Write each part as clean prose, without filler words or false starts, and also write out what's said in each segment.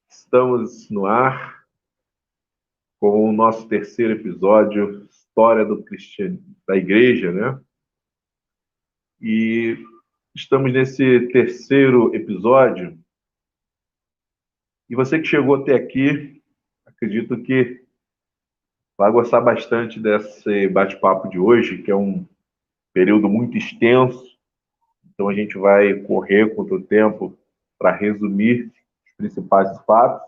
Estamos no ar com o nosso terceiro episódio, História da Igreja, né? E estamos nesse terceiro episódio. E você que chegou até aqui, acredito que vai gostar bastante desse bate-papo de hoje, que é um período muito extenso. Então a gente vai correr contra o tempo para resumir os principais fatos.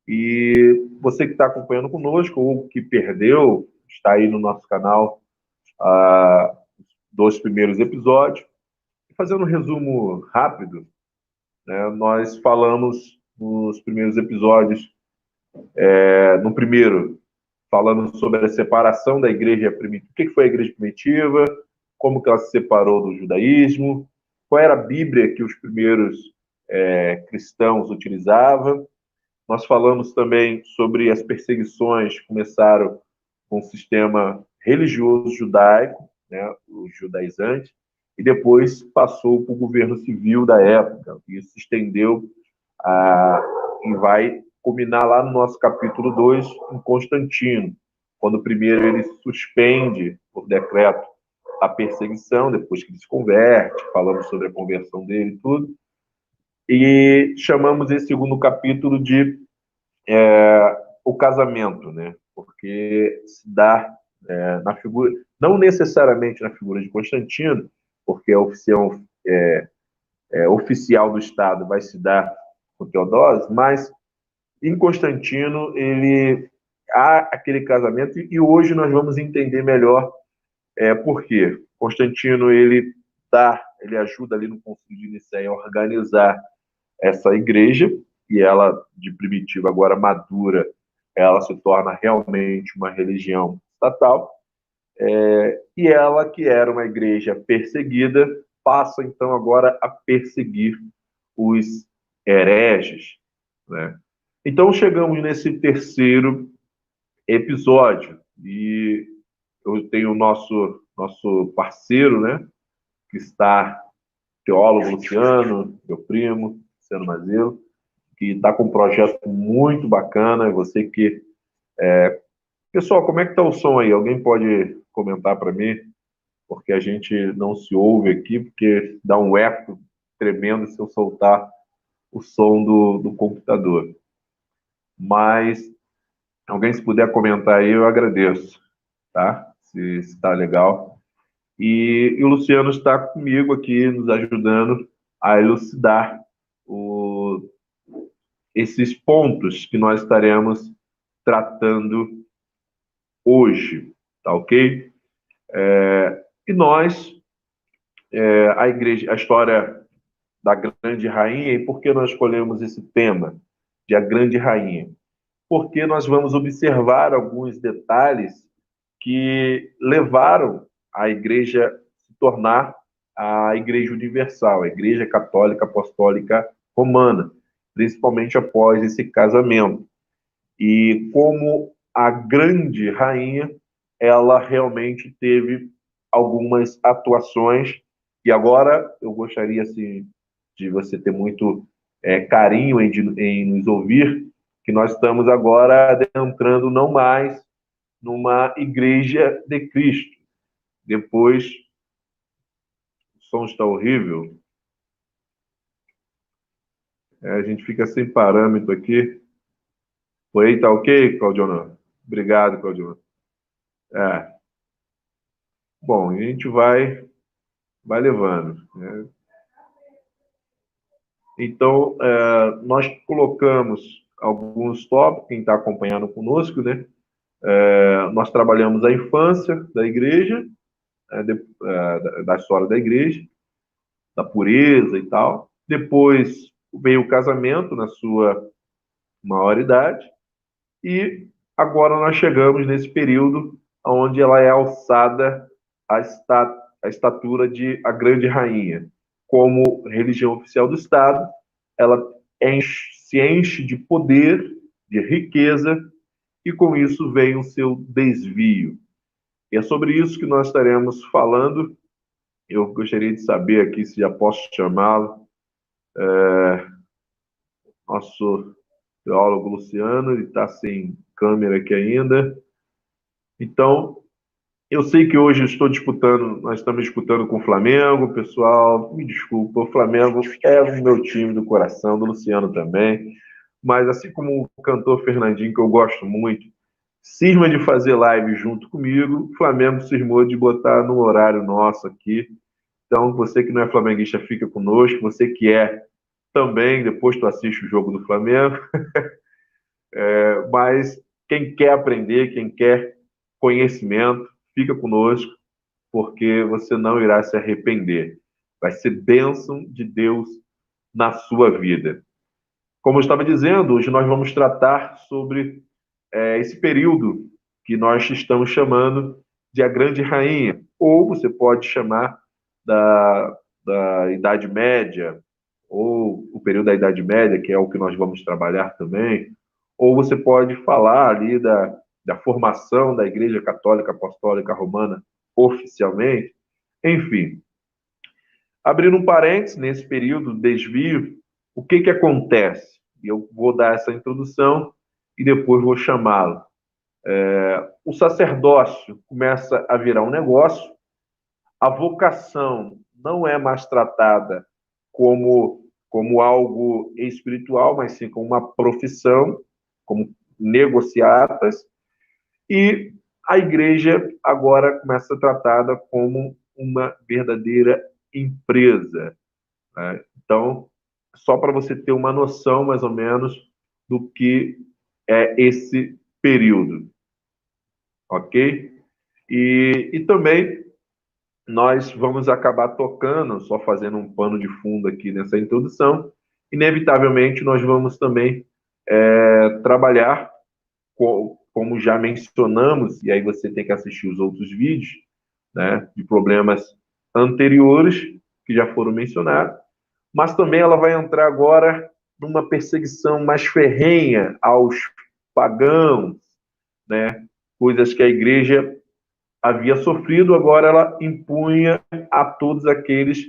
E você que está acompanhando conosco ou que perdeu, está aí no nosso canal dos primeiros episódios. Fazendo um resumo rápido, né, nós falamos nos primeiros episódios, no primeiro, falando sobre a separação da igreja primitiva. O que foi a igreja primitiva? Como que ela se separou do judaísmo? Qual era a Bíblia que os primeiros cristãos utilizavam? Nós falamos também sobre as perseguições que começaram com o sistema religioso judaico, né, os judaizantes, e depois passou para o governo civil da época. Isso se estendeu e vai culminar lá no nosso capítulo 2, em Constantino, quando primeiro ele suspende, por decreto, a perseguição, depois que ele se converte, falamos sobre a conversão dele e tudo, e chamamos esse segundo capítulo de o casamento, né? Porque se dá na figura, não necessariamente na figura de Constantino, porque a oficial, oficial do Estado vai se dar com Teodósio, mas em Constantino ele há aquele casamento e hoje nós vamos entender melhor por quê. Constantino ele ajuda ali no Concílio de Nicéia a organizar essa igreja, e ela, de primitiva, agora madura, ela se torna realmente uma religião estatal, e ela, que era uma igreja perseguida, passa então agora a perseguir os hereges, né? Então chegamos nesse terceiro episódio, e eu tenho o nosso parceiro, né, que está, teólogo Luciano, meu primo, Luciano Mazilo, que está com um projeto muito bacana. Você que... Pessoal, como é que está o som aí? Alguém pode comentar para mim? Porque a gente não se ouve aqui, porque dá um eco tremendo se eu soltar o som do computador. Mas alguém, se puder comentar aí, eu agradeço, tá? Se está legal. E o Luciano está comigo aqui, nos ajudando a elucidar esses pontos que nós estaremos tratando hoje, tá ok? E nós, a igreja, a história da grande rainha, e por que nós escolhemos esse tema de a grande rainha? Porque nós vamos observar alguns detalhes que levaram a igreja a se tornar a igreja universal, a igreja católica apostólica romana, principalmente após esse casamento. E como a grande rainha, ela realmente teve algumas atuações, e agora eu gostaria assim, de você ter muito carinho em nos ouvir, que nós estamos agora entrando não mais numa igreja de Cristo. Depois, o som está horrível, a gente fica sem parâmetro aqui. Foi, tá ok, Claudionã? Obrigado, Claudionã. Bom, a gente vai levando, né? Então, nós colocamos alguns tópicos, quem está acompanhando conosco, né? Nós trabalhamos a infância da igreja, da história da igreja, da pureza e tal. Depois veio o casamento na sua maioridade, e agora nós chegamos nesse período onde ela é alçada à estatura de a grande rainha. Como religião oficial do Estado, ela se enche de poder, de riqueza, e com isso vem o seu desvio. E é sobre isso que nós estaremos falando Eu gostaria de saber aqui se já posso chamá-lo. Nosso teólogo Luciano, ele está sem câmera aqui ainda. Então, eu sei que hoje nós estamos disputando com o Flamengo, pessoal, me desculpa, o Flamengo é o meu time do coração, do Luciano também, mas assim como o cantor Fernandinho, que eu gosto muito, cisma de fazer live junto comigo, o Flamengo cismou de botar no horário nosso aqui. Então, você que não é flamenguista, fica conosco, você que é também, depois tu assiste o jogo do Flamengo, mas quem quer aprender, quem quer conhecimento, fica conosco, porque você não irá se arrepender. Vai ser bênção de Deus na sua vida. Como eu estava dizendo, hoje nós vamos tratar sobre esse período que nós estamos chamando de a Grande Rainha, ou você pode chamar da Idade Média, ou o período da Idade Média, que é o que nós vamos trabalhar também, ou você pode falar ali da formação da Igreja Católica Apostólica Romana oficialmente. Enfim, abrindo um parênteses, nesse período, desvio, o que acontece? E eu vou dar essa introdução e depois vou chamá-lo. O sacerdócio começa a virar um negócio, a vocação não é mais tratada como algo espiritual, mas sim como uma profissão, como negociatas, e a igreja agora começa a ser tratada como uma verdadeira empresa, né? Então, só para você ter uma noção, mais ou menos, do que é esse período, ok? E também nós vamos acabar tocando, só fazendo um pano de fundo aqui nessa introdução, inevitavelmente nós vamos também trabalhar, como já mencionamos, e aí você tem que assistir os outros vídeos, né, de problemas anteriores que já foram mencionados, mas também ela vai entrar agora numa perseguição mais ferrenha aos pagãos, né, coisas que a igreja havia sofrido, agora ela impunha a todos aqueles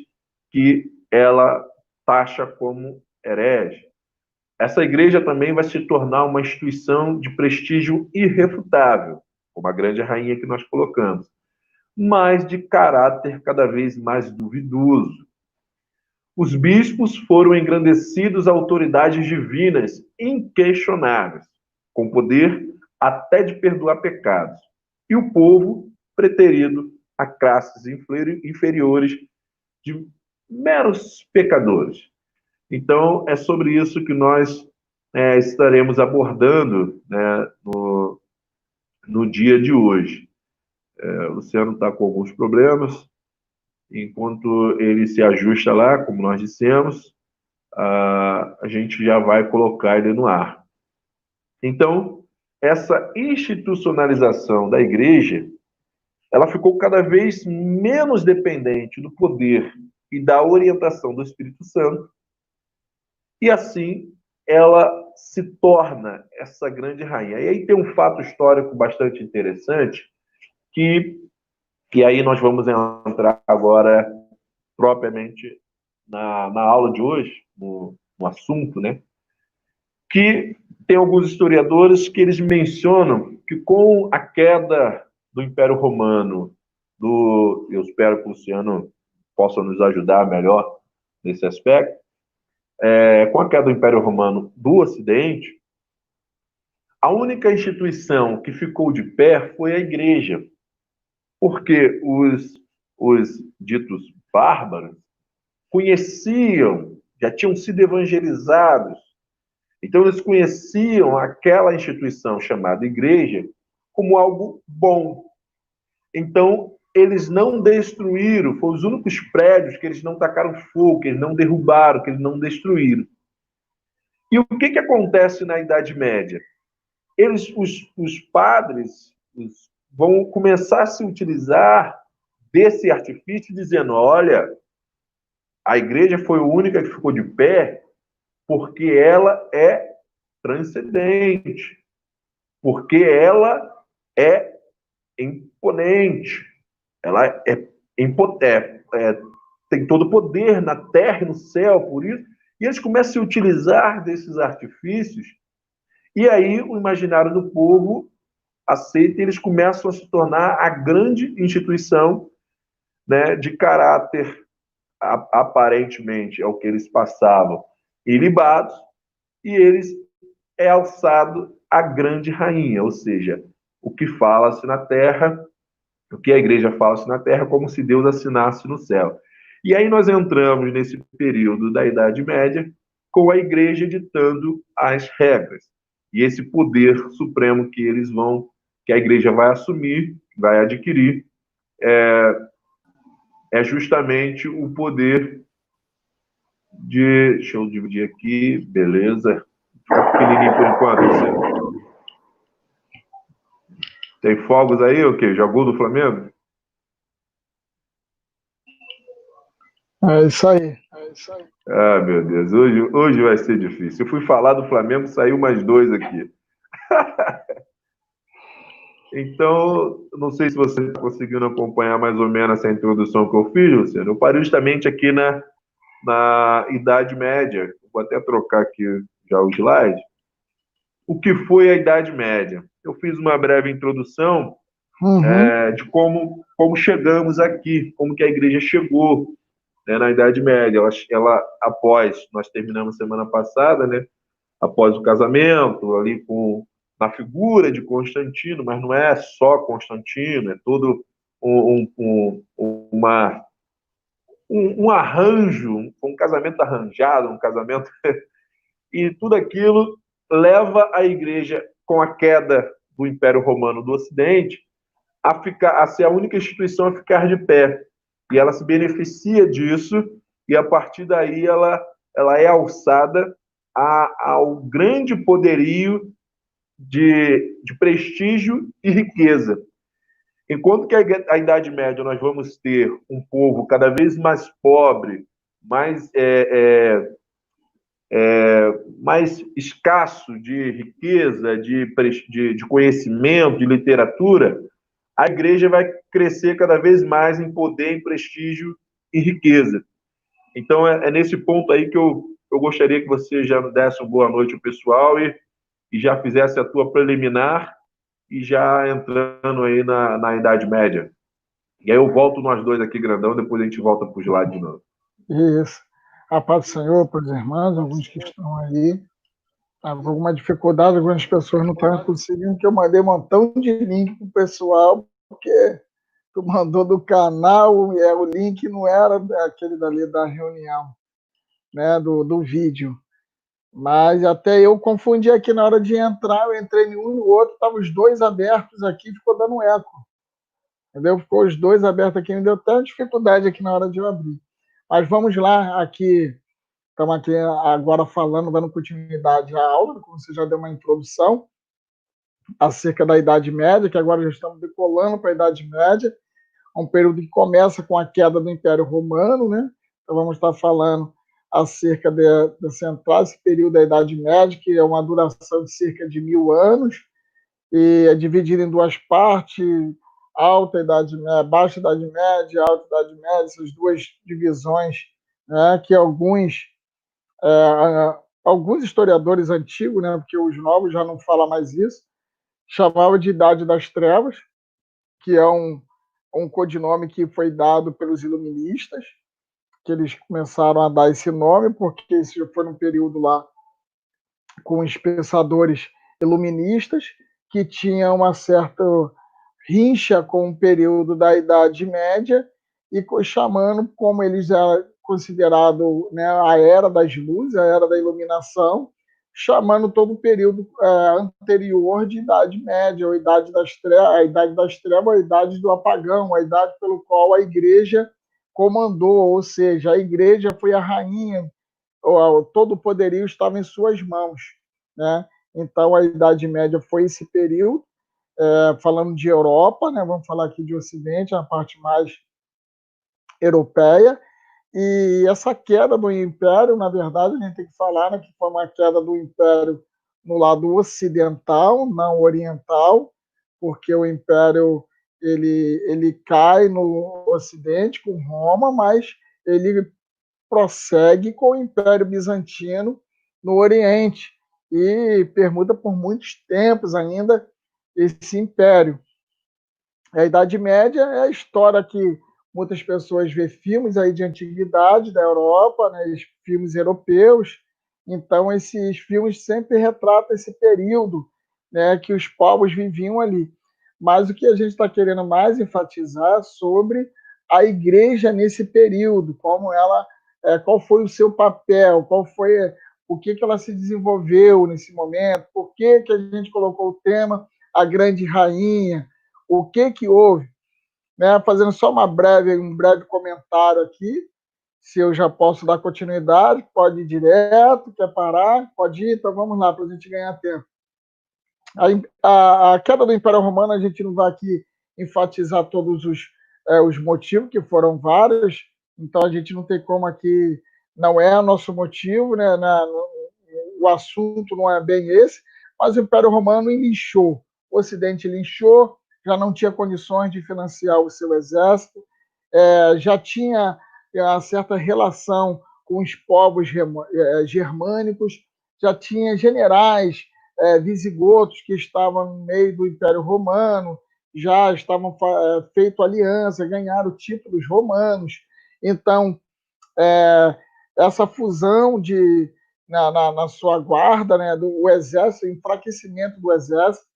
que ela taxa como herege. Essa igreja também vai se tornar uma instituição de prestígio irrefutável, como a grande rainha que nós colocamos, mas de caráter cada vez mais duvidoso. Os bispos foram engrandecidos a autoridades divinas inquestionáveis, com poder até de perdoar pecados. E o povo preterido a classes inferiores de meros pecadores. Então, é sobre isso que nós estaremos abordando, né, no dia de hoje. O Luciano está com alguns problemas. Enquanto ele se ajusta lá, como nós dissemos, a gente já vai colocar ele no ar. Então, essa institucionalização da igreja, ela ficou cada vez menos dependente do poder e da orientação do Espírito Santo, e assim ela se torna essa grande rainha. E aí tem um fato histórico bastante interessante, que aí nós vamos entrar agora propriamente na aula de hoje, no assunto, né? Que tem alguns historiadores que eles mencionam que com a queda do Império Romano, eu espero que o Luciano possa nos ajudar melhor nesse aspecto, com a queda do Império Romano do Ocidente, a única instituição que ficou de pé foi a Igreja, porque os ditos bárbaros conheciam, já tinham sido evangelizados. Então, eles conheciam aquela instituição chamada igreja como algo bom. Então, eles não destruíram, foram os únicos prédios que eles não tacaram fogo, que eles não derrubaram, que eles não destruíram. E o que acontece na Idade Média? Os padres vão começar a se utilizar desse artifício, dizendo: olha, a igreja foi a única que ficou de pé porque ela é transcendente, porque ela é imponente, ela é tem todo o poder na terra e no céu, por isso, e eles começam a se utilizar desses artifícios, e aí o imaginário do povo aceita e eles começam a se tornar a grande instituição, né, de caráter, aparentemente, é o que eles passavam, ilibados, e eles é alçado a grande rainha, ou seja, o que fala-se na terra, o que a igreja fala-se na terra, como se Deus assinasse no céu. E aí nós entramos nesse período da Idade Média com a igreja ditando as regras. E esse poder supremo que a igreja vai assumir, vai adquirir, é justamente o poder de. Deixa eu dividir aqui, beleza. Fica pequenininho por enquanto, você. Tem fogos aí, o quê? Já gol do Flamengo? É isso aí. Ah, meu Deus, hoje vai ser difícil. Eu fui falar do Flamengo, saiu mais dois aqui. Então, não sei se você está conseguindo acompanhar mais ou menos essa introdução que eu fiz, Luciano. Eu parei justamente aqui na Idade Média. Vou até trocar aqui já o slide. O que foi a Idade Média? Eu fiz uma breve introdução de como chegamos aqui, como que a igreja chegou, né, na Idade Média. Após, nós terminamos semana passada, né, após o casamento, ali na figura de Constantino, mas não é só Constantino, é todo um arranjo, um casamento arranjado, um casamento. E tudo aquilo leva a igreja, com a queda do Império Romano do Ocidente, a ser a única instituição a ficar de pé. E ela se beneficia disso, e a partir daí ela é alçada ao grande poderio de prestígio e riqueza. Enquanto que a Idade Média nós vamos ter um povo cada vez mais pobre, mais, mais escasso de riqueza, de conhecimento, de literatura, a igreja vai crescer cada vez mais em poder, em prestígio e riqueza. Então, é nesse ponto aí que eu gostaria que você já desse uma boa noite ao pessoal e já fizesse a tua preliminar e já entrando aí na Idade Média. E aí eu volto nós dois aqui grandão, depois a gente volta para os lados de novo. Isso. A paz do Senhor para os irmãos, alguns que estão aí. Alguma dificuldade, algumas pessoas não estão conseguindo, que eu mandei um montão de link para o pessoal, porque tu mandou do canal, o link não era aquele dali da reunião, né, do vídeo. Mas até eu confundi aqui na hora de entrar, eu entrei em um e no outro, estavam os dois abertos aqui, ficou dando eco. Entendeu? Ficou os dois abertos aqui, me deu até dificuldade aqui na hora de eu abrir. Mas vamos lá, aqui, estamos aqui agora falando, dando continuidade à aula, como você já deu uma introdução, acerca da Idade Média, que agora já estamos decolando para a Idade Média, um período que começa com a queda do Império Romano, né? Então vamos estar falando acerca dessa entrada, esse período da Idade Média, que é uma duração de cerca de 1000 anos, e é dividido em duas partes, alta Idade Média, baixa Idade Média, alta Idade Média, essas duas divisões, né, que alguns historiadores antigos, né, porque os novos já não falam mais isso, chamavam de Idade das Trevas, que é um codinome que foi dado pelos iluministas, que eles começaram a dar esse nome, porque isso já foi um período lá com os pensadores iluministas, que tinham uma certa rincha com o período da Idade Média, e chamando, como eles eram considerados, né, a Era das Luzes, a Era da Iluminação, chamando todo o período anterior de Idade Média, ou Idade das Trevas, a Idade das Trevas, a Idade do Apagão, a idade pelo qual a Igreja comandou, ou seja, a Igreja foi a rainha, todo o poderio estava em suas mãos, né? Então a Idade Média foi esse período, falando de Europa, né? Vamos falar aqui de Ocidente, a parte mais europeia, e essa queda do Império, na verdade, a gente tem que falar, né, que foi uma queda do Império no lado ocidental, não oriental, porque o Império ele cai no Ocidente com Roma, mas ele prossegue com o Império Bizantino no Oriente e permuta por muitos tempos ainda esse império. A Idade Média é a história que muitas pessoas vê filmes aí de antiguidade da Europa, né, filmes europeus. Então, esses filmes sempre retratam esse período, né, que os povos viviam ali. Mas o que a gente está querendo mais enfatizar sobre a igreja nesse período, como ela, qual foi o seu papel, qual foi o que ela se desenvolveu nesse momento, por que a gente colocou o tema a grande rainha, o que houve, né? Fazendo só um breve comentário aqui, se eu já posso dar continuidade, pode ir direto, quer parar, pode ir, então vamos lá, para a gente ganhar tempo. A queda do Império Romano, a gente não vai aqui enfatizar todos os motivos, que foram vários, então a gente não tem como aqui, não é o nosso motivo, né? O assunto não é bem esse, mas o Império Romano linchou, o Ocidente linchou, já não tinha condições de financiar o seu exército, já tinha uma certa relação com os povos germânicos, já tinha generais visigodos que estavam no meio do Império Romano, já estavam feito aliança, ganharam títulos romanos. Então, essa fusão na sua guarda, né, do exército, o enfraquecimento do exército,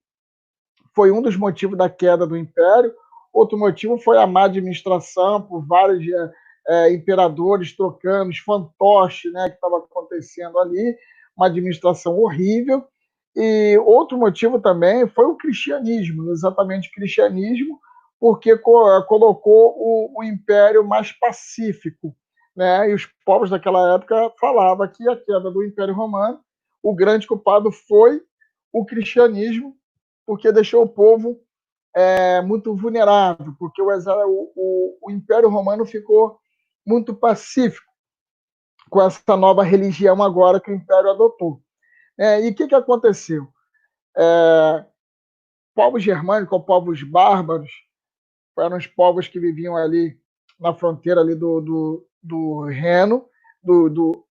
foi um dos motivos da queda do Império. Outro motivo foi a má administração por vários imperadores trocando, os fantoches, né, que estava acontecendo ali, uma administração horrível. E outro motivo também foi o cristianismo, exatamente o cristianismo, porque colocou o império mais pacífico, né? E os povos daquela época falavam que a queda do Império Romano, o grande culpado foi o cristianismo, porque deixou o povo muito vulnerável, porque o Império Romano ficou muito pacífico com essa nova religião agora que o Império adotou. E o que aconteceu? Povos germânicos, ou povos bárbaros, eram os povos que viviam ali na fronteira ali do Reno,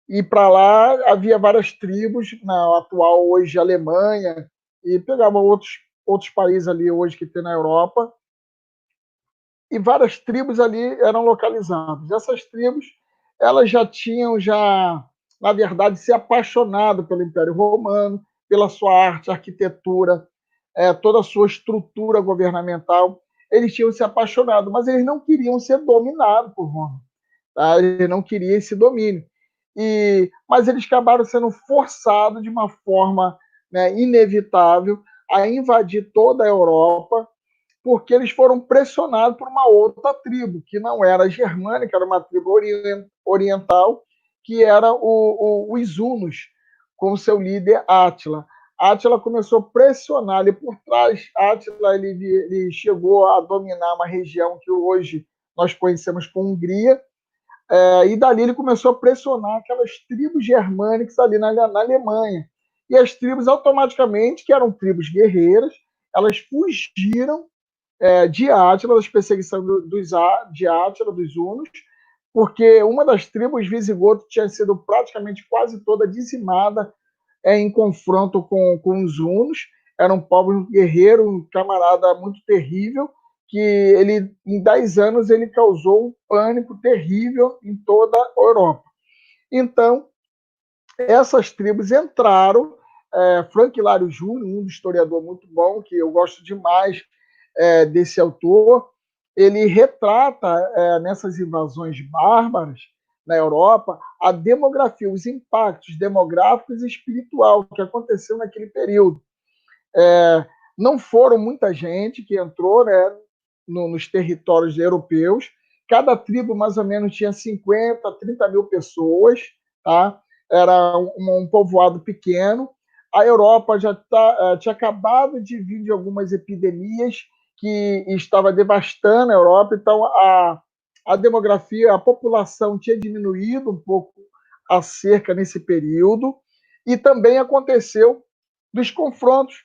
e para lá havia várias tribos, na atual hoje Alemanha, e pegavam outros países ali hoje que tem na Europa, e várias tribos ali eram localizadas. Essas tribos, elas já tinham, na verdade, se apaixonado pelo Império Romano, pela sua arte, arquitetura, toda a sua estrutura governamental. Eles tinham se apaixonado, mas eles não queriam ser dominados por Roma. Tá? Eles não queriam esse domínio. Mas eles acabaram sendo forçados de uma forma, né, inevitável a invadir toda a Europa, porque eles foram pressionados por uma outra tribo, que não era germânica, era uma tribo oriental, que era os hunos, com seu líder Átila. Átila começou a pressionar ali por trás. Átila ele chegou a dominar uma região que hoje nós conhecemos como Hungria, e dali ele começou a pressionar aquelas tribos germânicas ali na Alemanha. E as tribos, automaticamente, que eram tribos guerreiras, elas fugiram de Átila, das perseguições de Átila, dos hunos, porque uma das tribos visigodos tinha sido praticamente quase toda dizimada em confronto com os hunos. Era um povo guerreiro, um camarada muito terrível, que ele, em 10 anos, ele causou um pânico terrível em toda a Europa. Então, essas tribos entraram. Frank Hilário Júnior, um historiador muito bom, que eu gosto demais desse autor, ele retrata nessas invasões bárbaras na Europa a demografia, os impactos demográficos e espiritual que aconteceu naquele período. Não foram muita gente que entrou, né, nos territórios europeus. Cada tribo mais ou menos tinha 50, 30 mil pessoas, tá? Era um povoado pequeno. A Europa já tinha acabado de vir de algumas epidemias que estava devastando a Europa, então a demografia, a população tinha diminuído um pouco acerca nesse período, e também aconteceu dos confrontos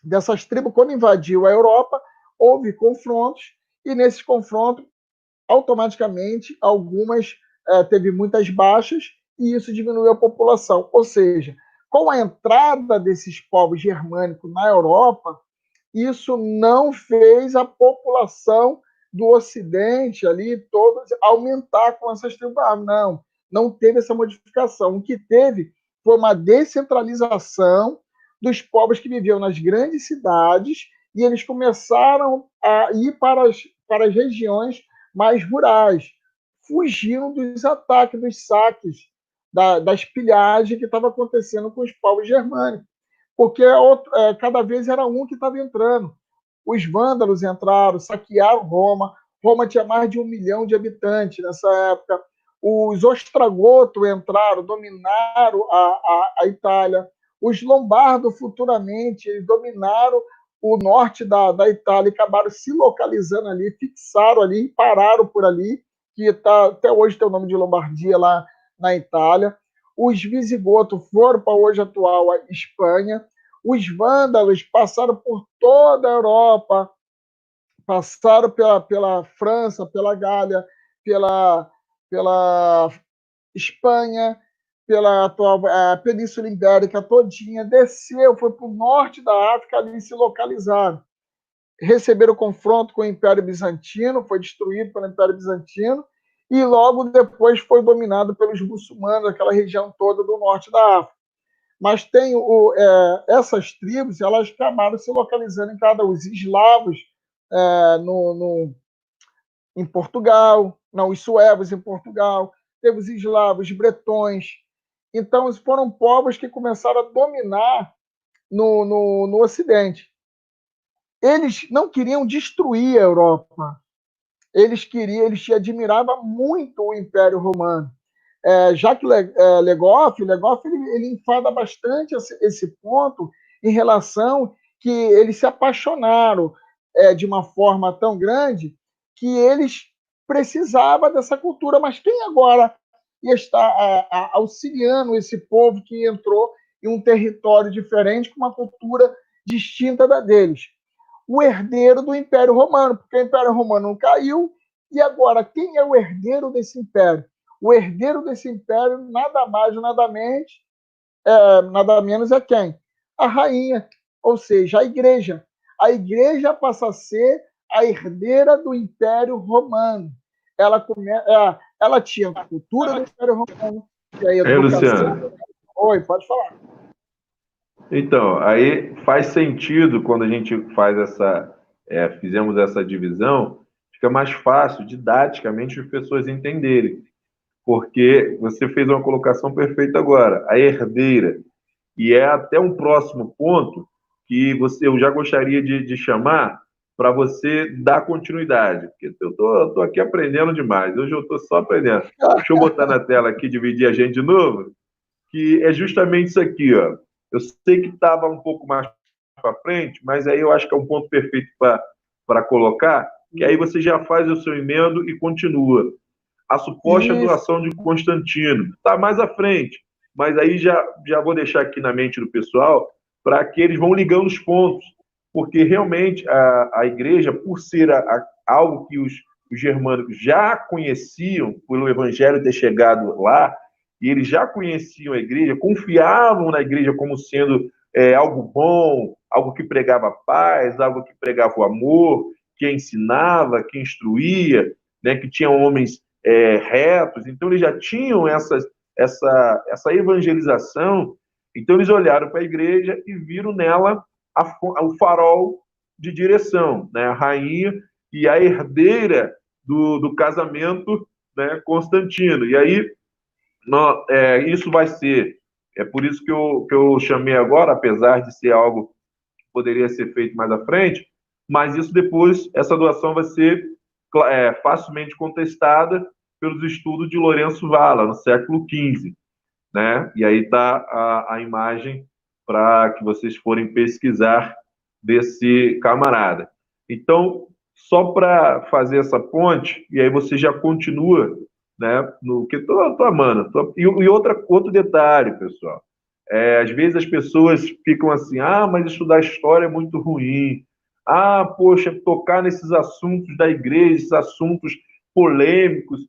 dessas tribos. Quando invadiu a Europa, houve confrontos, e nesses confrontos, automaticamente, teve muitas baixas, e isso diminuiu a população. Ou seja, com a entrada desses povos germânicos na Europa, isso não fez a população do Ocidente ali todos aumentar com essas tribos. Não teve essa modificação. O que teve foi uma descentralização dos povos que viviam nas grandes cidades, e eles começaram a ir para as regiões mais rurais, fugindo dos ataques, dos saques, das pilhagens que estava acontecendo com os povos germânicos, porque cada vez era um que estava entrando. Os vândalos entraram, saquearam Roma. Roma tinha mais de 1 milhão de habitantes nessa época. Os ostrogotos entraram, dominaram a Itália. Os lombardos, futuramente, eles dominaram o norte da Itália e acabaram se localizando ali, fixaram ali, pararam por ali, que até hoje tem o nome de Lombardia lá na Itália. Os visigotos foram para hoje atual a Espanha. Os vândalos passaram por toda a Europa, passaram pela França, pela Gália, pela Espanha, pela atual Península Ibérica todinha, desceu, foi para o norte da África, ali se localizaram. Receberam confronto com o Império Bizantino, foi destruído pelo Império Bizantino, e logo depois foi dominado pelos muçulmanos, aquela região toda do norte da África. Mas tem essas tribos, elas acabaram se localizando em cada um. Os eslavos em Portugal, os suevos em Portugal, teve os eslavos, bretões. Então, foram povos que começaram a dominar no Ocidente. Eles não queriam destruir a Europa. Eles admiravam muito o Império Romano. Jacques Legoff ele enfada bastante esse ponto em relação que eles se apaixonaram de uma forma tão grande que eles precisavam dessa cultura. Mas quem agora está auxiliando esse povo que entrou em um território diferente, com uma cultura distinta da deles? O herdeiro do Império Romano, porque o Império Romano não caiu, e agora quem é o herdeiro desse império? O herdeiro desse império, nada mais, nada menos é quem? A rainha, ou seja, a igreja. A igreja passa a ser a herdeira do Império Romano. Ela tinha a cultura do Império Romano, e a educação... Luciano. Oi, pode falar. Então, aí faz sentido quando a gente fizemos essa divisão, fica mais fácil, didaticamente, as pessoas entenderem. Porque você fez uma colocação perfeita agora, a herdeira. E é até um próximo ponto que eu já gostaria de chamar para você dar continuidade. Porque eu tô aqui aprendendo demais, hoje eu estou só aprendendo. Deixa eu botar na tela aqui, dividir a gente de novo, que é justamente isso aqui, ó. Eu sei que estava um pouco mais para frente, mas aí eu acho que é um ponto perfeito para colocar, que aí você já faz o seu emendo e continua. A suposta doação de Constantino. Está mais à frente, mas aí já vou deixar aqui na mente do pessoal para que eles vão ligando os pontos, porque realmente a igreja, por ser algo que os germânicos já conheciam, pelo evangelho ter chegado lá, e eles já conheciam a igreja, confiavam na igreja como sendo algo bom, algo que pregava paz, algo que pregava o amor, que ensinava, que instruía, né, que tinha homens retos. Então eles já tinham essa evangelização. Então eles olharam para a igreja e viram nela o farol de direção, né, a rainha e a herdeira do casamento, né, Constantino. E aí isso vai ser, por isso que eu chamei agora, apesar de ser algo que poderia ser feito mais à frente, mas isso depois, essa doação vai ser facilmente contestada pelos estudos de Lourenço Valla, no século XV, né? E aí está a imagem para que vocês forem pesquisar desse camarada. Então, só para fazer essa ponte, e aí você já continua, né? No que tô amando. E outro detalhe, pessoal. Às vezes as pessoas ficam assim, mas estudar história é muito ruim. Ah, poxa, tocar nesses assuntos da igreja, esses assuntos polêmicos.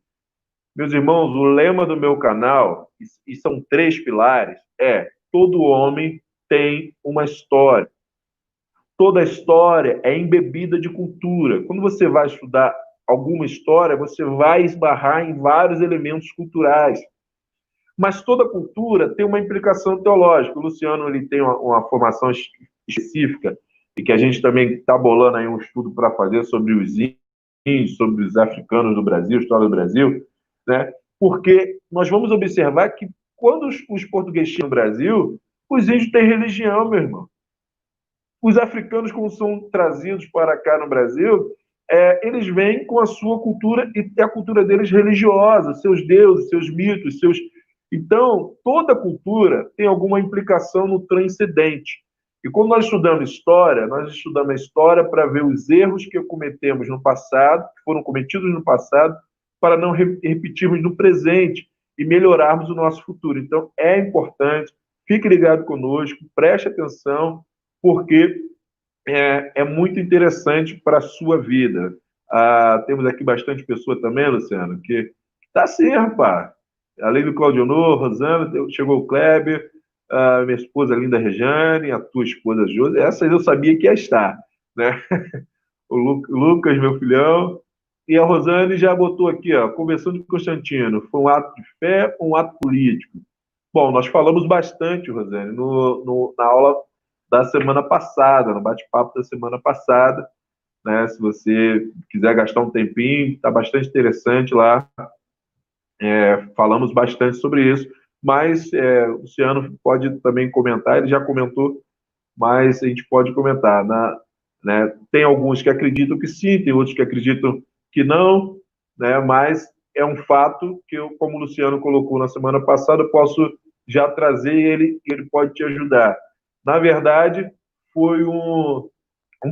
Meus irmãos, o lema do meu canal, e são 3 pilares, é: todo homem tem uma história. Toda história é embebida de cultura. Quando você vai estudar alguma história, você vai esbarrar em vários elementos culturais. Mas toda cultura tem uma implicação teológica. O Luciano ele tem uma formação específica e que a gente também está bolando aí um estudo para fazer sobre os índios, sobre os africanos do Brasil, história do Brasil, né? Porque nós vamos observar que quando os portugueses chegam no Brasil, os índios têm religião, meu irmão. Os africanos, como são trazidos para cá no Brasil, eles vêm com a sua cultura e a cultura deles religiosa, seus deuses, seus mitos, seus. Então, toda cultura tem alguma implicação no transcendente. E quando nós estudamos a história para ver os erros que cometemos no passado, que foram cometidos no passado, para não repetirmos no presente e melhorarmos o nosso futuro. Então, é importante, fique ligado conosco, preste atenção, porque é muito interessante para a sua vida. Temos aqui bastante pessoa também, Luciano, que está assim, rapaz. Além do Claudio Honor, Rosana, chegou o Kleber, minha esposa linda Rejane, a tua esposa Josi, essa eu sabia que ia estar, né? O Lucas, meu filhão, e a Rosane já botou aqui, ó, Convenção de Constantino, foi um ato de fé ou um ato político? Bom, nós falamos bastante, Rosane, na aula da semana passada, no bate-papo da semana passada, né? Se você quiser gastar um tempinho, está bastante interessante lá. Falamos bastante sobre isso, mas o Luciano pode também comentar, ele já comentou, mas a gente pode comentar. Né? Tem alguns que acreditam que sim, tem outros que acreditam que não, né? Mas é um fato que eu, como o Luciano colocou na semana passada, eu posso já trazer ele pode te ajudar. Na verdade, foi um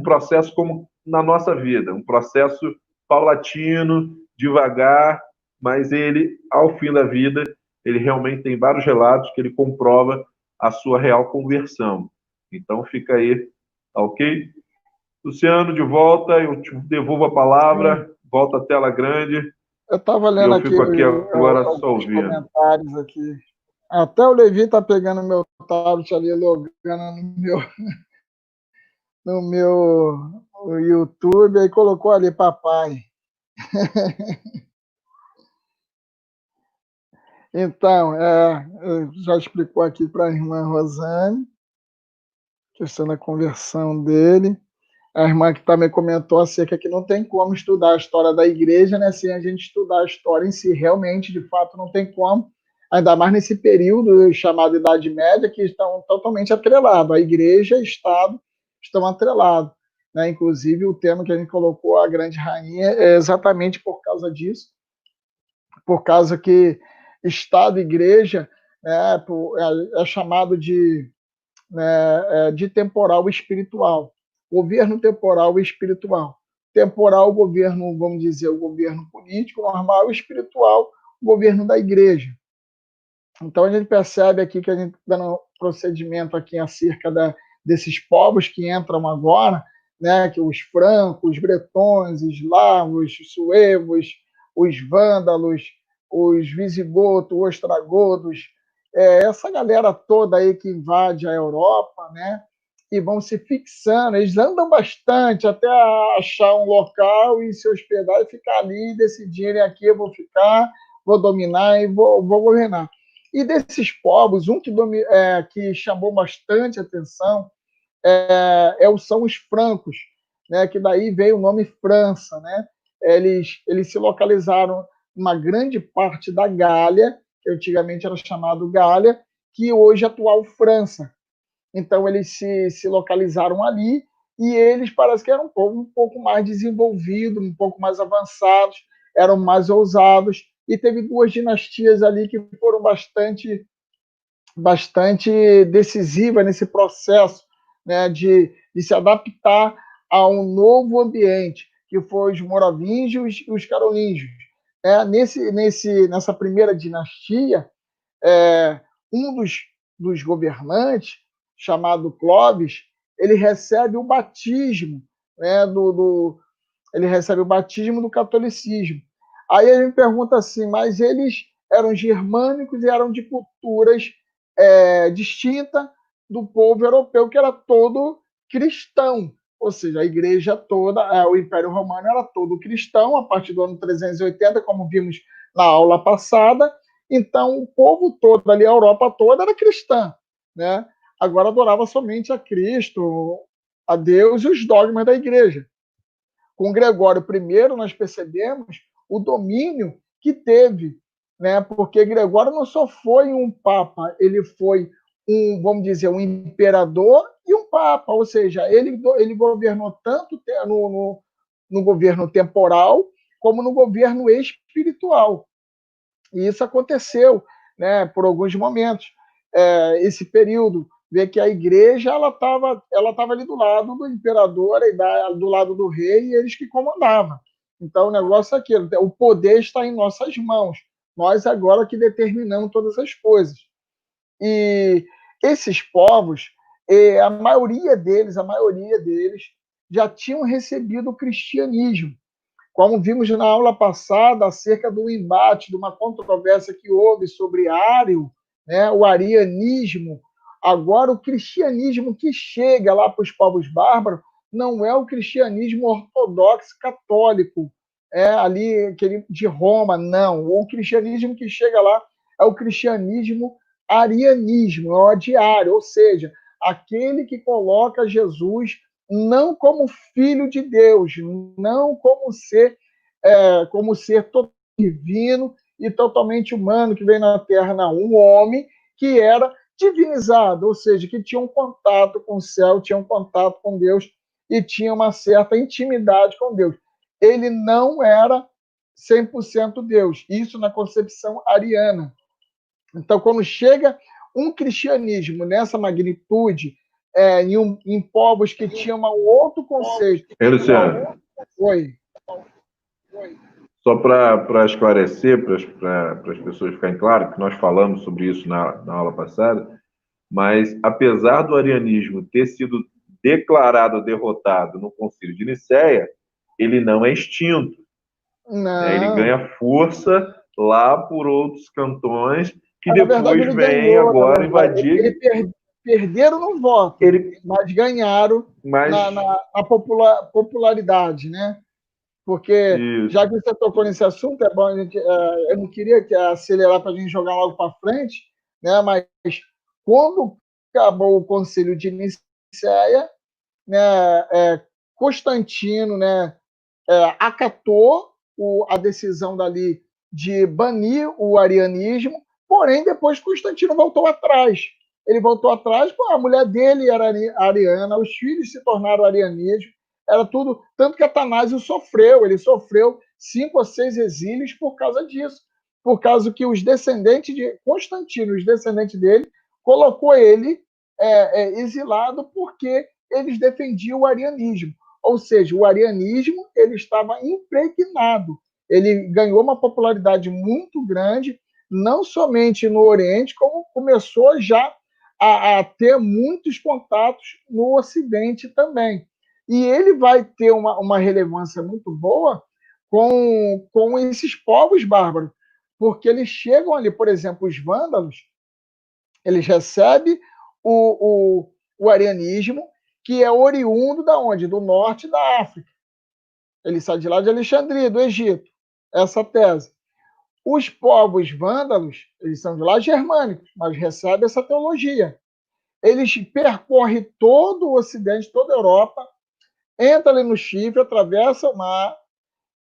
processo como na nossa vida, um processo paulatino, devagar, mas ele, ao fim da vida, ele realmente tem vários relatos que ele comprova a sua real conversão. Então fica aí, tá ok? Luciano, de volta, eu te devolvo a palavra, volta à tela grande, Eu estava e lendo eu aqui fico aqui agora só alguns ouvindo. comentários aqui. Até o Levi está pegando meu tablet ali, logando no meu YouTube, aí colocou ali papai. Então, já explicou aqui para a irmã Rosane, questão da conversão dele. A irmã que também comentou acerca que não tem como estudar a história da igreja, né, sem a gente estudar a história em si. Realmente, de fato, não tem como, ainda mais nesse período chamado Idade Média, que estão totalmente atrelados. A igreja e o Estado estão atrelados. Né? Inclusive, o tema que a gente colocou, a Grande Rainha, é exatamente por causa disso, por causa que Estado e Igreja né, é chamado de temporal espiritual. Governo temporal e espiritual. Temporal, o governo, vamos dizer, o governo político normal, e espiritual, o governo da igreja. Então a gente percebe aqui que a gente está dando procedimento aqui acerca desses povos que entram agora, né, que os francos, os bretões, os eslavos, os suevos, os vândalos, os visigotos, os ostragodos, essa galera toda aí que invade a Europa, né, e vão se fixando, eles andam bastante até achar um local e se hospedar e ficar ali e decidirem aqui eu vou ficar, vou dominar e vou governar. E desses povos, um que chamou bastante atenção são os francos, né, que daí veio o nome França. Né? Eles se localizaram uma grande parte da Gália, que antigamente era chamado Gália, que hoje é atual França. Então eles se localizaram ali e eles parece que eram um povo um pouco mais desenvolvido, um pouco mais avançados, eram mais ousados, e teve 2 dinastias ali que foram bastante decisivas nesse processo, né, de se adaptar a um novo ambiente, que foi os moravingios e os carolíngios. Nessa primeira dinastia, um dos governantes, chamado Clovis, ele recebe o batismo, né, ele recebe o batismo do catolicismo. Aí a gente pergunta assim, mas eles eram germânicos e eram de culturas distintas do povo europeu, que era todo cristão. Ou seja, a igreja toda, o Império Romano era todo cristão, a partir do ano 380, como vimos na aula passada. Então, o povo todo ali, a Europa toda, era cristã, né? Agora adorava somente a Cristo, a Deus e os dogmas da igreja. Com Gregório I, nós percebemos o domínio que teve, né? Porque Gregório não só foi um papa, ele foi vamos dizer, um imperador e um papa, ou seja, ele governou tanto no governo temporal como no governo espiritual. E isso aconteceu, né, por alguns momentos. Esse período, ver que a igreja ela tava ali do lado do imperador e do lado do rei, e eles que comandavam. Então, o negócio é aquilo, o poder está em nossas mãos. Nós agora que determinamos todas as coisas. E esses povos, a maioria deles já tinham recebido o cristianismo. Como vimos na aula passada, acerca do embate, de uma controvérsia que houve sobre Ário, né, o arianismo. Agora, o cristianismo que chega lá para os povos bárbaros não é o cristianismo ortodoxo católico, ali aquele de Roma, não. O cristianismo que chega lá é o cristianismo arianismo, é o diário, ou seja, aquele que coloca Jesus não como filho de Deus, não como ser divino e totalmente humano que veio na Terra, não. Um homem que era divinizado, ou seja, que tinha um contato com o céu, tinha um contato com Deus e tinha uma certa intimidade com Deus. Ele não era 100% Deus, isso na concepção ariana. Então, quando chega um cristianismo nessa magnitude, em povos que tinham um outro conceito. Luciano. Oi. Só para esclarecer, para as pessoas ficarem claras, que nós falamos sobre isso na aula passada, mas apesar do arianismo ter sido declarado derrotado no Concílio de Nicéia, ele não é extinto. Não. Ele ganha força lá por outros cantões que depois vêm agora invadir. Perderam no voto, mas ganharam na popularidade, né? Porque, isso, já que você tocou nesse assunto, é bom eu não queria acelerar para a gente jogar logo para frente, né? Mas quando acabou o Concílio de Nicéia, né, Constantino, né, acatou a decisão dali de banir o arianismo, porém depois Constantino voltou atrás. Ele voltou atrás, a mulher dele era ariana, os filhos se tornaram arianismo, era tudo, tanto que Atanásio ele sofreu 5 ou 6 exílios por causa disso, por causa que os descendentes de Constantino, os descendentes dele, colocou ele exilado porque eles defendiam o arianismo. Ou seja, o arianismo ele estava impregnado. Ele ganhou uma popularidade muito grande, não somente no Oriente, como começou já a ter muitos contatos no Ocidente também. E ele vai ter uma relevância muito boa com esses povos bárbaros, porque eles chegam ali, por exemplo, os vândalos, eles recebem o arianismo, que é oriundo da onde? Do norte da África. Ele sai de lá de Alexandria, do Egito. Essa tese. Os povos vândalos, eles são de lá germânicos, mas recebem essa teologia. Eles percorrem todo o Ocidente, toda a Europa, entra ali no Chipre, atravessa o mar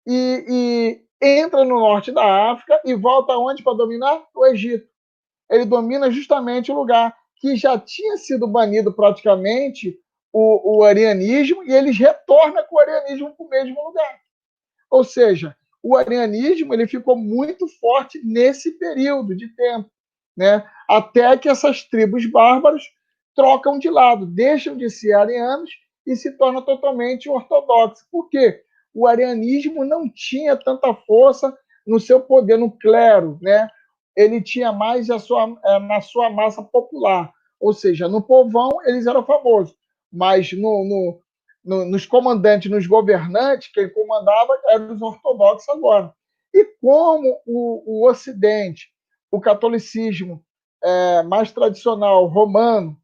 e entra no norte da África e volta aonde para dominar? O Egito. Ele domina justamente o lugar que já tinha sido banido praticamente o arianismo, e eles retornam com o arianismo para o mesmo lugar. Ou seja, o arianismo ele ficou muito forte nesse período de tempo, né? Até que essas tribos bárbaras trocam de lado, deixam de ser arianos e se tornam totalmente ortodoxos. Por quê? O arianismo não tinha tanta força no seu poder, no clero, né? Ele tinha mais na sua massa popular. Ou seja, no povão eles eram famosos, mas nos comandantes, nos governantes, quem comandava eram os ortodoxos agora. E como o Ocidente, o catolicismo mais tradicional, romano,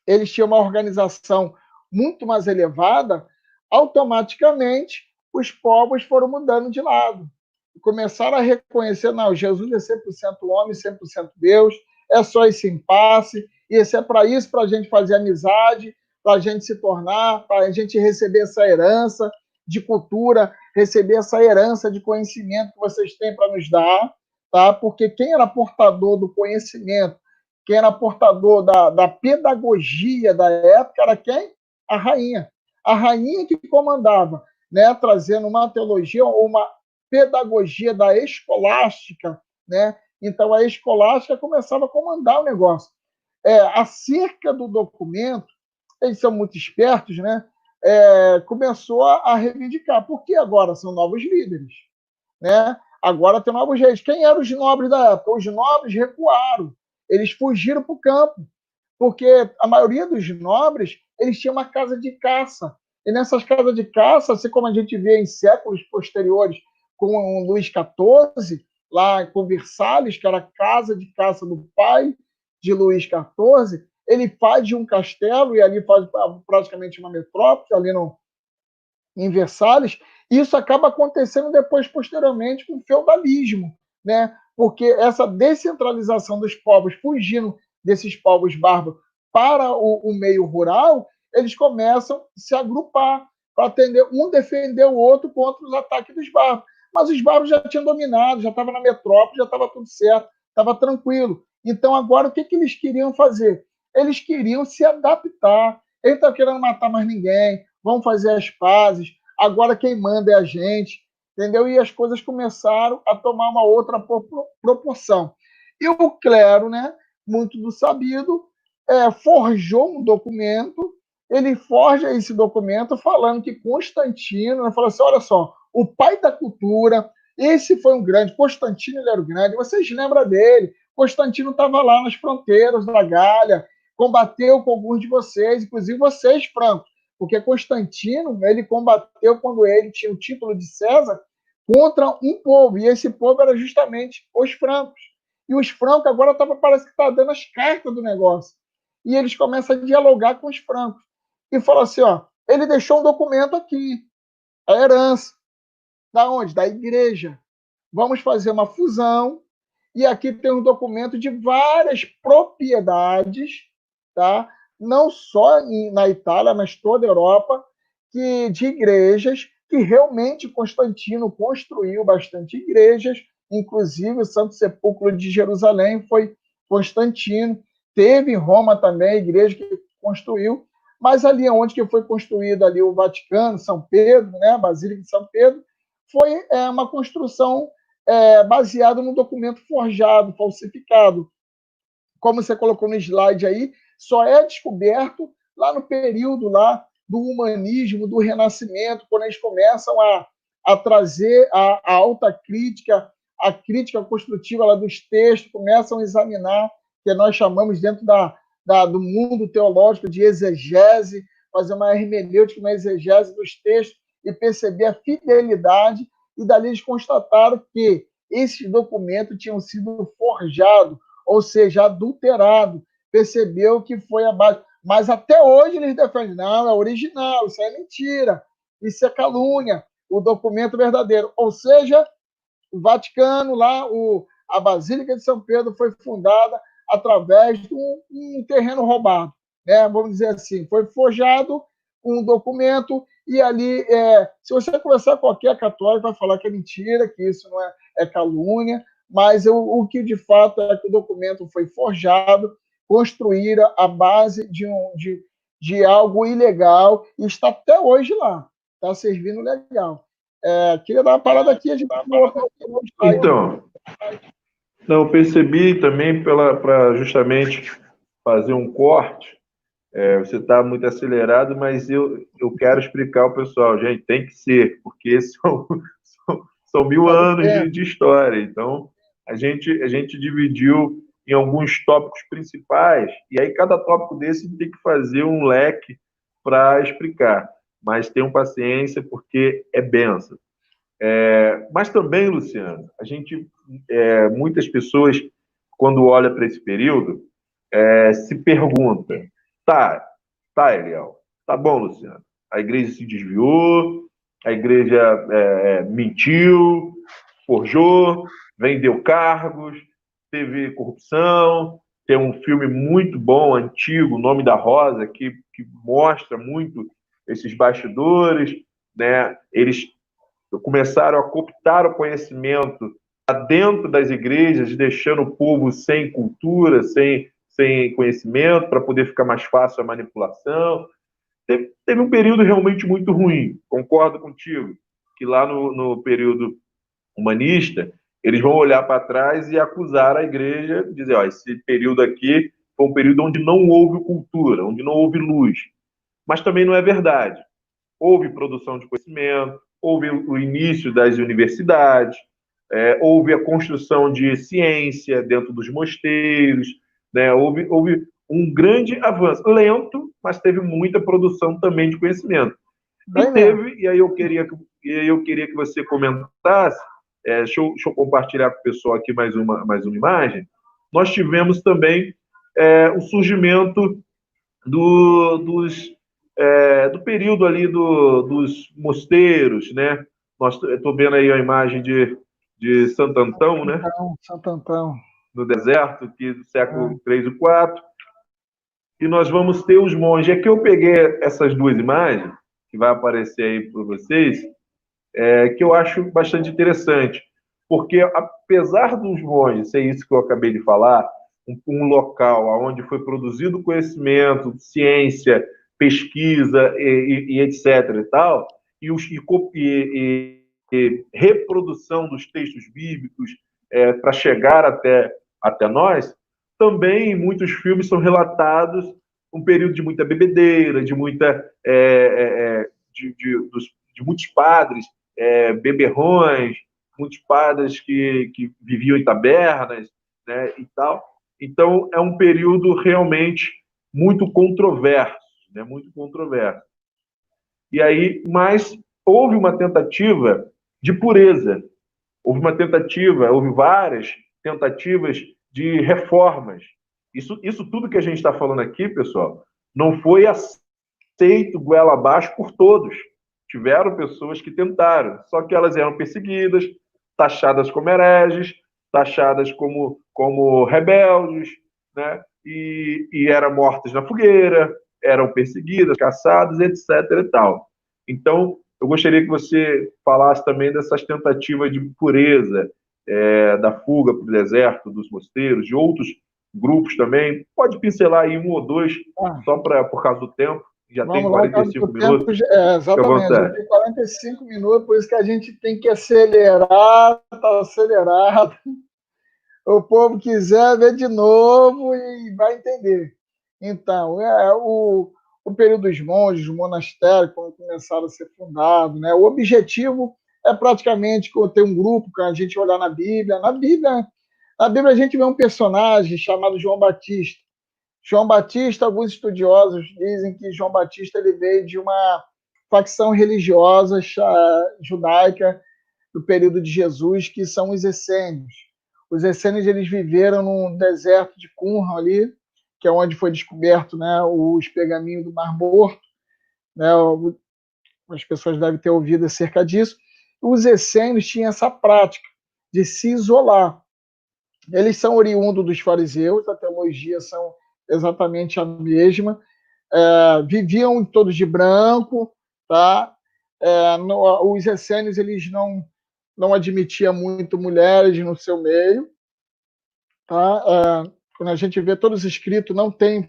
eles tinham uma organização muito mais elevada, automaticamente os povos foram mudando de lado. Começaram a reconhecer, não, Jesus é 100% homem, 100% Deus, é só esse impasse, e isso é para isso, para a gente fazer amizade, para a gente se tornar, para a gente receber essa herança de cultura, receber essa herança de conhecimento que vocês têm para nos dar, tá? Porque quem era portador do conhecimento, quem era portador da pedagogia da época era quem? A rainha. A rainha que comandava, né? Trazendo uma teologia, uma pedagogia da escolástica, né? Então a escolástica começava a comandar o negócio. Acerca do documento, eles são muito espertos, né? Começou a reivindicar, porque agora são novos líderes, né? Agora tem novos reis. Quem eram os nobres da época? Os nobres recuaram, eles fugiram para o campo, porque a maioria dos nobres eles tinham uma casa de caça. E nessas casas de caça, assim como a gente vê em séculos posteriores, com o Luís XIV, lá com Versalhes, que era a casa de caça do pai de Luís XIV, ele faz de um castelo, e ali faz praticamente uma metrópole, ali em Versalhes. Isso acaba acontecendo depois, posteriormente, com o feudalismo, né? Porque essa descentralização dos povos, fugindo desses povos bárbaros para o meio rural, eles começam a se agrupar para atender, um defender o outro contra os ataques dos bárbaros. Mas os bárbaros já tinham dominado, já estava na metrópole, já estava tudo certo, estava tranquilo. Então, agora, o que eles queriam fazer? Eles queriam se adaptar. Eles não estavam querendo matar mais ninguém, vamos fazer as pazes, agora quem manda é a gente, entendeu? E as coisas começaram a tomar uma outra proporção. E o clero, né, muito do sabido, forjou um documento, ele forja esse documento falando que Constantino, né, falou assim, olha só, o pai da cultura, esse foi um grande, Constantino ele era o grande, vocês lembram dele, Constantino estava lá nas fronteiras da Gália, combateu com alguns de vocês, inclusive vocês, francos, porque Constantino ele combateu quando ele tinha o título de César contra um povo, e esse povo era justamente os francos. E os francos agora parece que está dando as cartas do negócio. E eles começam a dialogar com os francos. E falam assim, ó, ele deixou um documento aqui, a herança. Da onde? Da igreja. Vamos fazer uma fusão, e aqui tem um documento de várias propriedades, tá? Não só na Itália, mas toda a Europa, de igrejas que realmente Constantino construiu bastante igrejas, inclusive o Santo Sepulcro de Jerusalém foi Constantino, teve em Roma também a igreja que construiu, mas ali onde que foi construído ali o Vaticano, São Pedro, né, a Basílica de São Pedro, foi uma construção baseada num documento forjado, falsificado. Como você colocou no slide aí, só é descoberto lá no período lá do humanismo, do renascimento, quando eles começam a trazer a alta crítica, a crítica construtiva lá dos textos, começam a examinar, que nós chamamos dentro do mundo teológico de exegese, fazer uma hermenêutica, uma exegese dos textos e perceber a fidelidade, e dali eles constataram que esses documentos tinham sido forjados, ou seja, adulterado. Percebeu que foi abaixo. Mas até hoje eles defendem, não, é original, isso é mentira, isso é calúnia, o documento verdadeiro. Ou seja, o Vaticano, lá, a Basílica de São Pedro foi fundada através de um terreno roubado, né? Vamos dizer assim, foi forjado um documento e ali, se você conversar com qualquer católico, vai falar que é mentira, que isso não é calúnia, mas o que de fato é que o documento foi forjado, construíram a base de algo ilegal e está até hoje lá, está servindo legal. Queria dar uma parada aqui, a gente vai Então, não, percebi também para justamente fazer um corte. Você está muito acelerado, mas eu quero explicar ao pessoal, gente, tem que ser, porque são 1000 anos de história. Então, a gente dividiu em alguns tópicos principais, e aí cada tópico desse tem que fazer um leque para explicar, mas tenham paciência porque é benção. Mas também, Luciano, muitas pessoas, quando olham para esse período, se perguntam, tá, Eliel, tá bom, Luciano, a igreja se desviou, a igreja mentiu, forjou, vendeu cargos, teve corrupção, tem um filme muito bom, antigo, O Nome da Rosa, que mostra muito esses bastidores, né? Eles começaram a cooptar o conhecimento dentro das igrejas, deixando o povo sem cultura, sem conhecimento, para poder ficar mais fácil a manipulação. Teve um período realmente muito ruim, concordo contigo, que lá no período humanista, eles vão olhar para trás e acusar a igreja, dizer, esse período aqui foi um período onde não houve cultura, onde não houve luz. Mas também não é verdade. Houve produção de conhecimento, houve o início das universidades, houve a construção de ciência dentro dos mosteiros, né? Houve um grande avanço, lento, mas teve muita produção também de conhecimento. E aí eu queria que você comentasse, deixa eu compartilhar com o pessoal aqui mais uma imagem. Nós tivemos também o surgimento do período ali dos mosteiros, né? Estou vendo aí a imagem de Santo Antão, né? Santo Antão. No deserto, aqui do século III e IV. E nós vamos ter os monges. Aqui eu peguei essas duas imagens, que vai aparecer aí para vocês, que eu acho bastante interessante. Porque, apesar dos monges ser isso que eu acabei de falar, um local onde foi produzido conhecimento, ciência, pesquisa e etc. e tal, e reprodução dos textos bíblicos para chegar até nós, também em muitos filmes são relatados um período de muita bebedeira, de muitos padres beberrões, muitos padres que viviam em tabernas, né, e tal. Então, é um período realmente muito controverso, né, muito controverso. E aí, mas houve uma tentativa de pureza, houve várias tentativas de reformas. Isso tudo que a gente está falando aqui, pessoal, não foi aceito goela abaixo por todos. Tiveram pessoas que tentaram, só que elas eram perseguidas, taxadas como hereges, taxadas como rebeldes, né? E eram mortas na fogueira, eram perseguidas, caçadas, etc. e tal. Então, eu gostaria que você falasse também dessas tentativas de pureza, da fuga para o deserto, dos mosteiros, de outros grupos também. Pode pincelar aí um ou dois, só por causa do tempo. Já tem 45 minutos. Exatamente, já tem 45 minutos, por isso que a gente tem que acelerar, tá acelerado. O povo quiser ver de novo e vai entender. Então, o período dos monges, os monastérios, quando começaram a ser fundados, né? O objetivo é praticamente ter um grupo, que a gente olhar na Bíblia. Na Bíblia a gente vê um personagem chamado João Batista. João Batista, alguns estudiosos dizem que João Batista ele veio de uma facção religiosa judaica do período de Jesus, que são os essênios. Os essênios eles viveram no deserto de Qumran ali, que é onde foi descoberto, né, os pergaminhos do Mar Morto. Né, as pessoas devem ter ouvido acerca disso. Os essênios tinham essa prática de se isolar. Eles são oriundos dos fariseus, a teologia são exatamente a mesma. Viviam todos de branco, tá? Os essênios eles não admitiam muito mulheres no seu meio, tá? Quando a gente vê todos escritos, não tem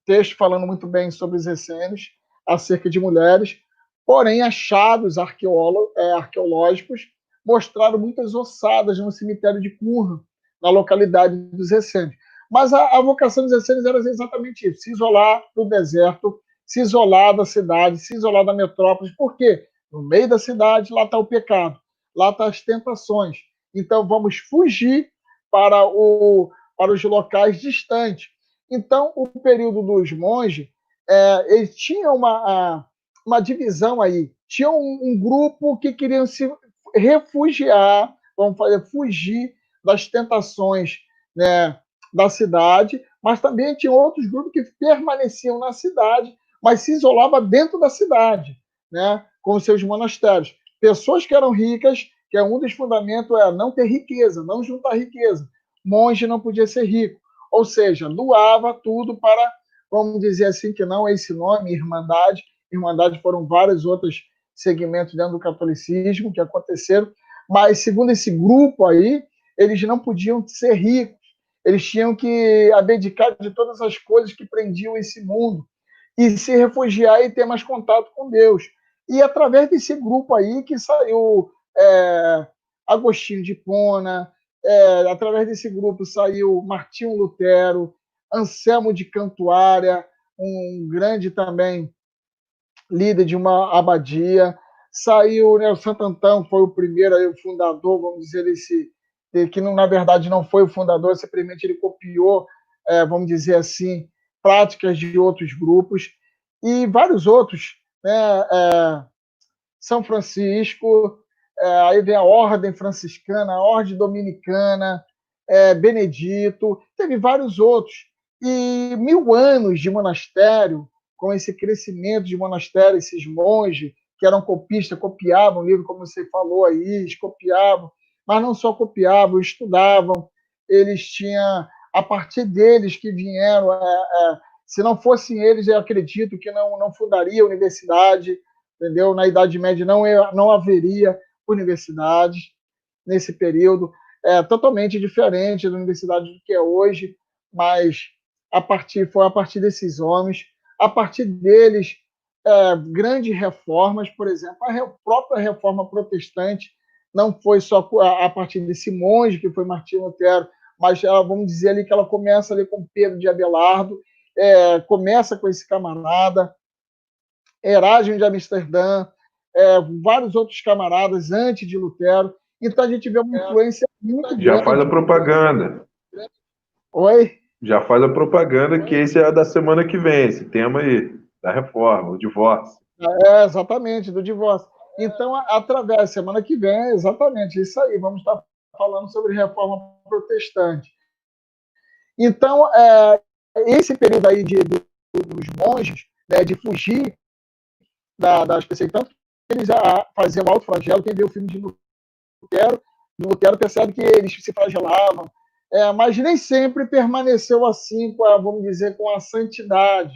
texto falando muito bem sobre os essênios acerca de mulheres, porém achados arqueológicos mostraram muitas ossadas no cemitério de Qumran, na localidade dos essênios. Mas a vocação dos essênios era exatamente isso: se isolar do deserto, se isolar da cidade, se isolar da metrópole. Por quê? No meio da cidade, lá está o pecado, lá estão as tentações. Então, vamos fugir para os locais distantes. Então, o período dos monges eles tinham uma divisão aí. Tinha um grupo que queriam se refugiar, vamos fazer, fugir das tentações, né, da cidade, mas também tinha outros grupos que permaneciam na cidade, mas se isolavam dentro da cidade, né, com seus monastérios. Pessoas que eram ricas, que é um dos fundamentos, é não ter riqueza, não juntar riqueza. Monge não podia ser rico, ou seja, doava tudo para, vamos dizer assim, que não é esse nome, Irmandade. Irmandade foram vários outros segmentos dentro do catolicismo que aconteceram, mas segundo esse grupo aí, eles não podiam ser ricos, eles tinham que abdicar de todas as coisas que prendiam esse mundo e se refugiar e ter mais contato com Deus. E através desse grupo aí que saiu Agostinho de Hipona, através desse grupo saiu Martinho Lutero, Anselmo de Cantuária, um grande também líder de uma abadia. Saiu, né, o Santo Antão foi o primeiro, aí, o fundador, vamos dizer, que não, na verdade não foi o fundador, simplesmente ele copiou, vamos dizer assim, práticas de outros grupos, e vários outros, né, São Francisco, aí vem a Ordem Franciscana, a Ordem Dominicana, Benedito, teve vários outros. E 1000 anos de monastério, com esse crescimento de monastério, esses monges que eram copistas, copiavam o livro, como você falou aí, copiavam, mas não só copiavam, estudavam, eles tinham, a partir deles que vieram, se não fossem eles, eu acredito que não fundaria a universidade, entendeu? Na Idade Média não haveria universidades nesse período, totalmente diferente da universidade do que é hoje, mas foi a partir desses homens, a partir deles, grandes reformas, por exemplo, a própria reforma protestante não foi só a partir desse monge que foi Martinho Lutero, mas vamos dizer ali que ela começa ali com Pedro de Abelardo, começa com esse camarada, Erasmo de Amsterdã, vários outros camaradas antes de Lutero. Então a gente vê uma influência muito Já grande. faz a propaganda. Oi? Já faz a propaganda que esse é da semana que vem, esse tema aí, da reforma, o divórcio. Exatamente, do divórcio. Então, através, semana que vem, é exatamente isso aí. Vamos estar falando sobre reforma protestante. Então, esse período aí dos monges, né, de fugir das pessoas, tanto que eles já faziam autoflagelo. Quem vê o filme de Lutero percebe que eles se flagelavam, mas nem sempre permaneceu assim, vamos dizer, com a santidade,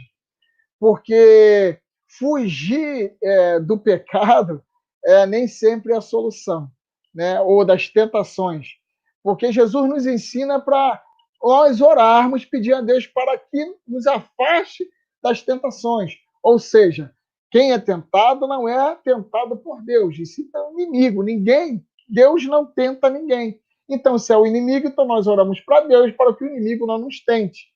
porque fugir do pecado nem sempre é a solução, né? Ou das tentações, porque Jesus nos ensina para nós orarmos, pedir a Deus para que nos afaste das tentações, ou seja, quem é tentado não é tentado por Deus, e sim é o inimigo. Deus não tenta ninguém. Então, se é o inimigo, então nós oramos para Deus para que o inimigo não nos tente.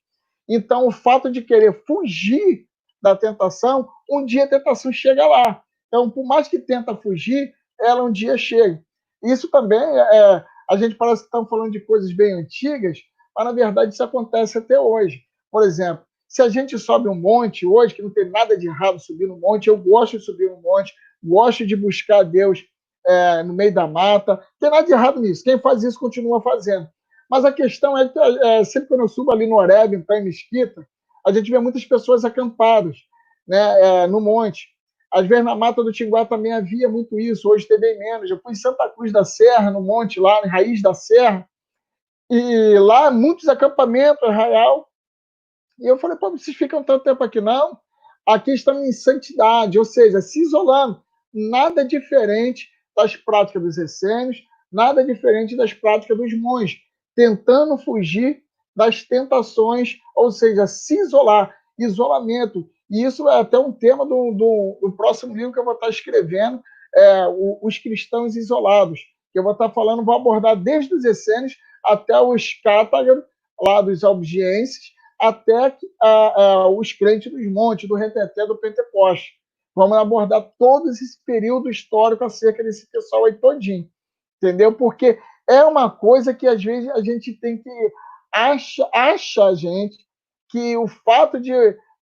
Então, o fato de querer fugir da tentação, um dia a tentação chega lá. Então, por mais que tenta fugir, ela um dia chega. Isso também a gente parece que estamos falando de coisas bem antigas, mas na verdade isso acontece até hoje. Por exemplo, se a gente sobe um monte hoje, que não tem nada de errado subir no monte, eu gosto de subir no monte, gosto de buscar Deus no meio da mata, não tem nada de errado nisso. Quem faz isso continua fazendo. Mas a questão é que sempre quando eu subo ali no Horeb, em Mesquita, a gente vê muitas pessoas acampadas, né, no monte. Às vezes na Mata do Tinguá também havia muito isso, hoje tem bem menos. Eu fui em Santa Cruz da Serra, no monte lá, em Raiz da Serra, e lá muitos acampamentos, arraial. E eu falei, pô, vocês ficam tanto tempo aqui? Não, aqui estão em santidade, ou seja, se isolando. Nada diferente das práticas dos essênios, nada diferente das práticas dos monges, tentando fugir das tentações, ou seja, se isolar, isolamento. E isso é até um tema do próximo livro que eu vou estar escrevendo, Os Cristãos Isolados, que eu vou estar falando, vou abordar desde os essênios até os cátaros, lá dos albigenses, até os crentes dos montes, do Reteté, do Pentecoste. Vamos abordar todo esse período histórico acerca desse pessoal aí todinho, entendeu? Porque é uma coisa que às vezes a gente tem que acha a gente que o fato de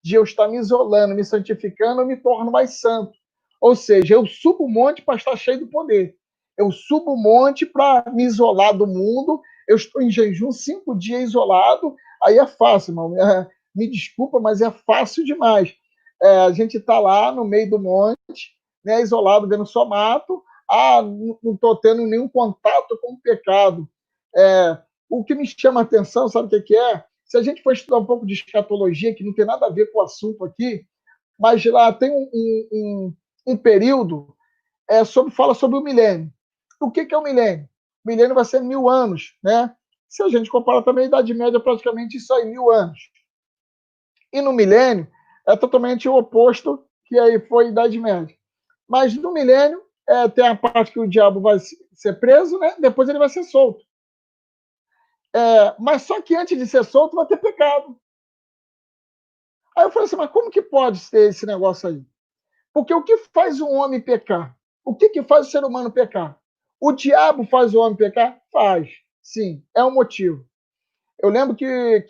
de eu estar me isolando, me santificando, eu me torno mais santo. Ou seja, eu subo o monte para estar cheio do poder. Eu subo o monte para me isolar do mundo. Eu estou em jejum 5 dias isolado. Aí é fácil, irmão. Me desculpa, mas é fácil demais. A gente está lá no meio do monte, né, isolado, vendo só mato. Não estou tendo nenhum contato com o pecado. O que me chama a atenção, sabe o que é? Se a gente for estudar um pouco de escatologia, que não tem nada a ver com o assunto aqui, mas lá tem um período fala sobre o milênio. O que é o milênio? O milênio vai ser 1000 anos, né? Se a gente compara também a Idade Média, praticamente isso aí, 1000 anos. E no milênio é totalmente o oposto, que aí foi a Idade Média. Mas no milênio tem a parte que o diabo vai ser preso, né? Depois ele vai ser solto. Mas só que antes de ser solto vai ter pecado. Aí eu falei assim, mas como que pode ser esse negócio aí? Porque o que faz um homem pecar? O que faz o ser humano pecar? O diabo faz o homem pecar? Faz. Sim, é um motivo. Eu lembro que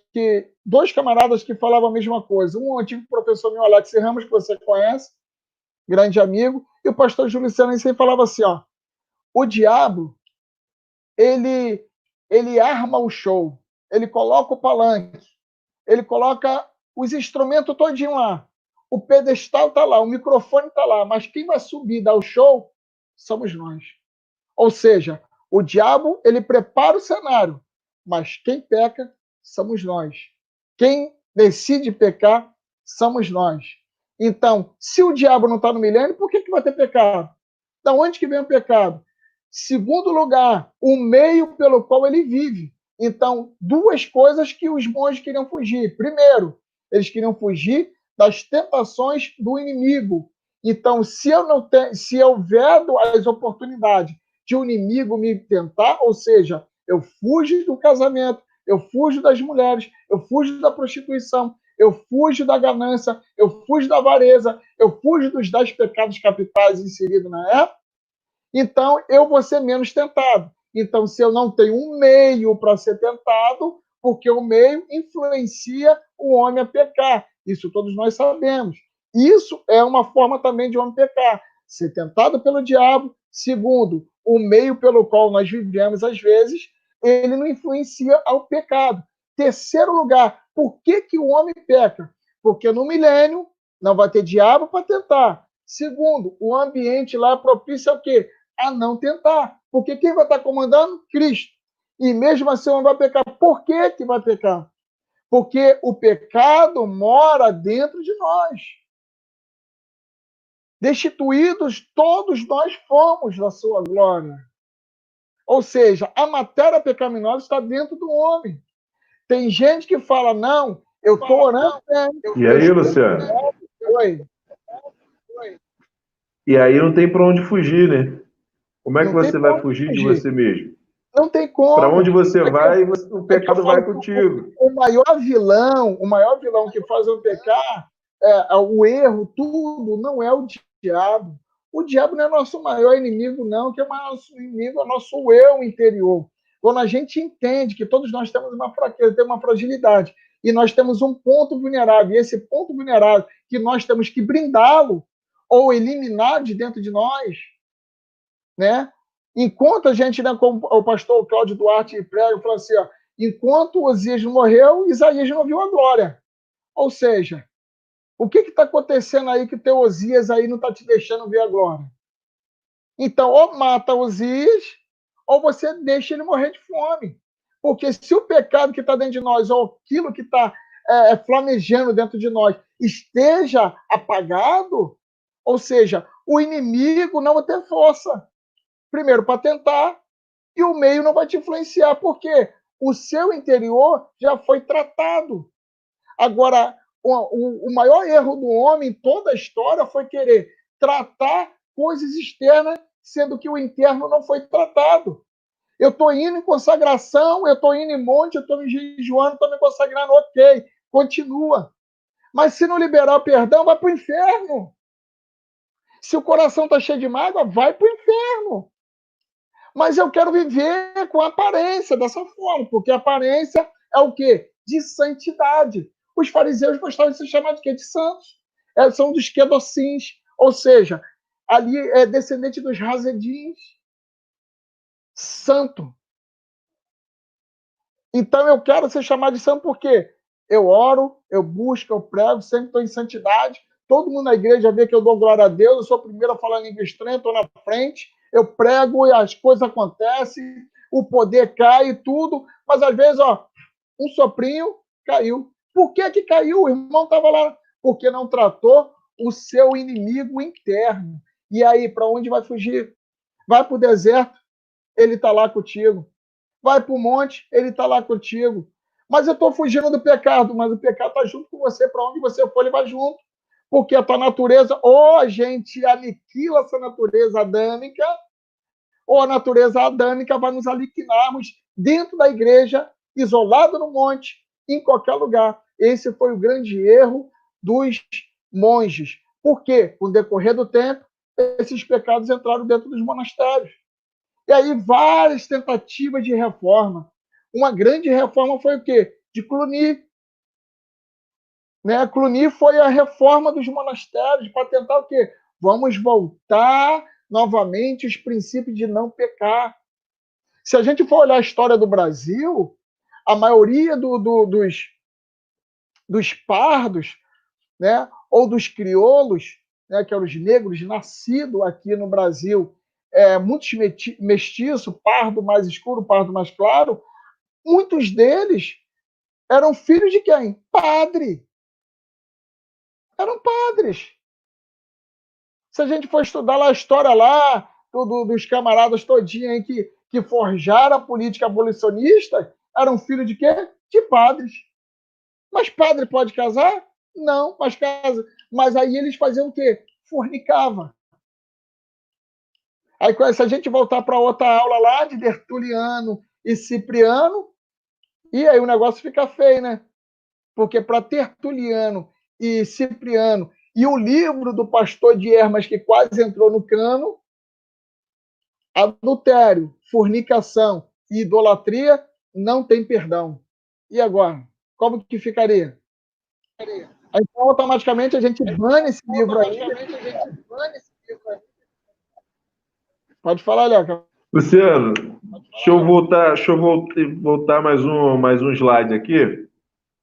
2 camaradas que falavam a mesma coisa. Um antigo professor meu, Alex Ramos, que você conhece, grande amigo, e o pastor Júlio Senense falava assim, ó, o diabo, ele arma o show, ele coloca o palanque, ele coloca os instrumentos todinho lá. O pedestal está lá, o microfone está lá, mas quem vai subir e dar o show somos nós. Ou seja, o diabo ele prepara o cenário, mas quem peca somos nós. Quem decide pecar somos nós. Então, se o diabo não está no milênio, por que vai ter pecado? Da onde que vem o pecado? Segundo lugar, o meio pelo qual ele vive. Então, 2 coisas que os monges queriam fugir. Primeiro, eles queriam fugir das tentações do inimigo. Então, se eu vedo as oportunidades de um inimigo me tentar, ou seja, eu fujo do casamento, eu fujo das mulheres, eu fujo da prostituição, eu fujo da ganância, eu fujo da avareza, eu fujo dos 10 pecados capitais inseridos na época, então eu vou ser menos tentado. Então, se eu não tenho um meio para ser tentado, porque o meio influencia o homem a pecar. Isso todos nós sabemos. Isso é uma forma também de homem pecar. Ser tentado pelo diabo. Segundo, o meio pelo qual nós vivemos, às vezes, ele não influencia ao pecado. Terceiro lugar, por que o homem peca? Porque no milênio não vai ter diabo para tentar. Segundo, o ambiente lá é propício ao quê? A não tentar. Porque quem vai estar comandando? Cristo. E mesmo assim não vai pecar. Por que vai pecar? Porque o pecado mora dentro de nós. Destituídos todos nós fomos da sua glória. Ou seja, a matéria pecaminosa está dentro do homem. Tem gente que fala, não, eu estou orando. E aí, Luciano? Oi. E aí não tem para onde fugir, né? Como é que você vai fugir de você mesmo? Não tem como. Para onde você vai, o pecado vai contigo. O maior vilão que faz eu pecar, o erro, tudo, não é o diabo. O diabo não é nosso maior inimigo, não. Que é o nosso inimigo é o nosso eu interior. Quando a gente entende que todos nós temos uma fraqueza, temos uma fragilidade, e nós temos um ponto vulnerável, e esse ponto vulnerável que nós temos que brindá-lo ou eliminar de dentro de nós, né? Enquanto a gente, né, como o pastor Cláudio Duarte prega, falou assim, ó, enquanto Osias não morreu, Isaías não viu a glória. Ou seja, o que está acontecendo aí que o teu Osias aí não está te deixando ver a glória? Então, ou mata Osias, ou você deixa ele morrer de fome. Porque se o pecado que está dentro de nós, ou aquilo que está flamejando dentro de nós, esteja apagado, ou seja, o inimigo não vai ter força. Primeiro, para tentar, e o meio não vai te influenciar, porque o seu interior já foi tratado. Agora, o maior erro do homem em toda a história foi querer tratar coisas externas, sendo que o interno não foi tratado. Eu estou indo em consagração, eu estou indo em monte, eu estou me jejuando, estou me consagrando, ok, continua. Mas se não liberar o perdão, vai para o inferno. Se o coração está cheio de mágoa, vai para o inferno. Mas eu quero viver com a aparência dessa forma, porque a aparência é o quê? De santidade. Os fariseus gostavam de ser chamados de quê? De santos. São dos quedocins, ou seja, ali é descendente dos Hazedins, santo. Então eu quero ser chamado de santo porque eu oro, eu busco, eu prego, sempre estou em santidade. Todo mundo na igreja vê que eu dou glória a Deus, eu sou o primeiro a falar em língua estranha, estou na frente, eu prego e as coisas acontecem, o poder cai e tudo, mas às vezes, um soprinho caiu. Por que caiu? O irmão estava lá. Porque não tratou o seu inimigo interno. E aí, para onde vai fugir? Vai para o deserto, ele está lá contigo. Vai para o monte, ele está lá contigo. Mas eu estou fugindo do pecado, mas o pecado está junto com você. Para onde você for, ele vai junto. Porque a tua natureza, ou a gente aniquila essa natureza adâmica, ou a natureza adâmica vai nos aniquilarmos dentro da igreja, isolado no monte, em qualquer lugar. Esse foi o grande erro dos monges. Por quê? Com o decorrer do tempo, esses pecados entraram dentro dos monastérios. E aí, várias tentativas de reforma. Uma grande reforma foi o quê? De Cluny. Né? Cluny foi a reforma dos monastérios para tentar o quê? Vamos voltar novamente os princípios de não pecar. Se a gente for olhar a história do Brasil, a maioria dos pardos, né, ou dos crioulos, né, que eram os negros nascidos aqui no Brasil, muitos mestiços, pardo mais escuro, pardo mais claro, muitos deles eram filhos de quem? Padre. Eram padres. Se a gente for estudar lá a história lá dos camaradas todinhos aí que forjaram a política abolicionista, eram filhos de quê? De padres. Mas padre pode casar? Não, mas casa. Mas aí eles faziam o quê? Fornicava. Aí, se a gente voltar para outra aula lá de Tertuliano e Cipriano, e aí o negócio fica feio, né? Porque para Tertuliano e Cipriano, e o livro do pastor de Hermas, que quase entrou no cano, adultério, fornicação e idolatria não tem perdão. E agora? Como que ficaria? Então, automaticamente, a gente bane esse livro aí. Pode falar, Léo. Luciano, deixa eu voltar mais um slide aqui,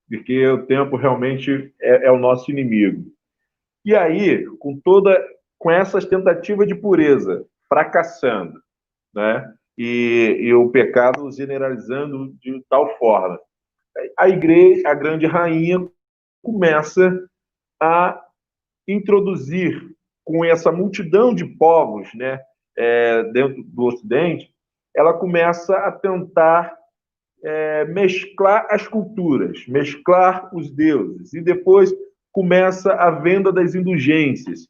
porque o tempo realmente é o nosso inimigo. E aí, com essas tentativas de pureza fracassando, né? E o pecado generalizando de tal forma, a igreja, a grande rainha, começa a introduzir com essa multidão de povos, né, dentro do Ocidente, ela começa a tentar mesclar as culturas, mesclar os deuses, e depois começa a venda das indulgências,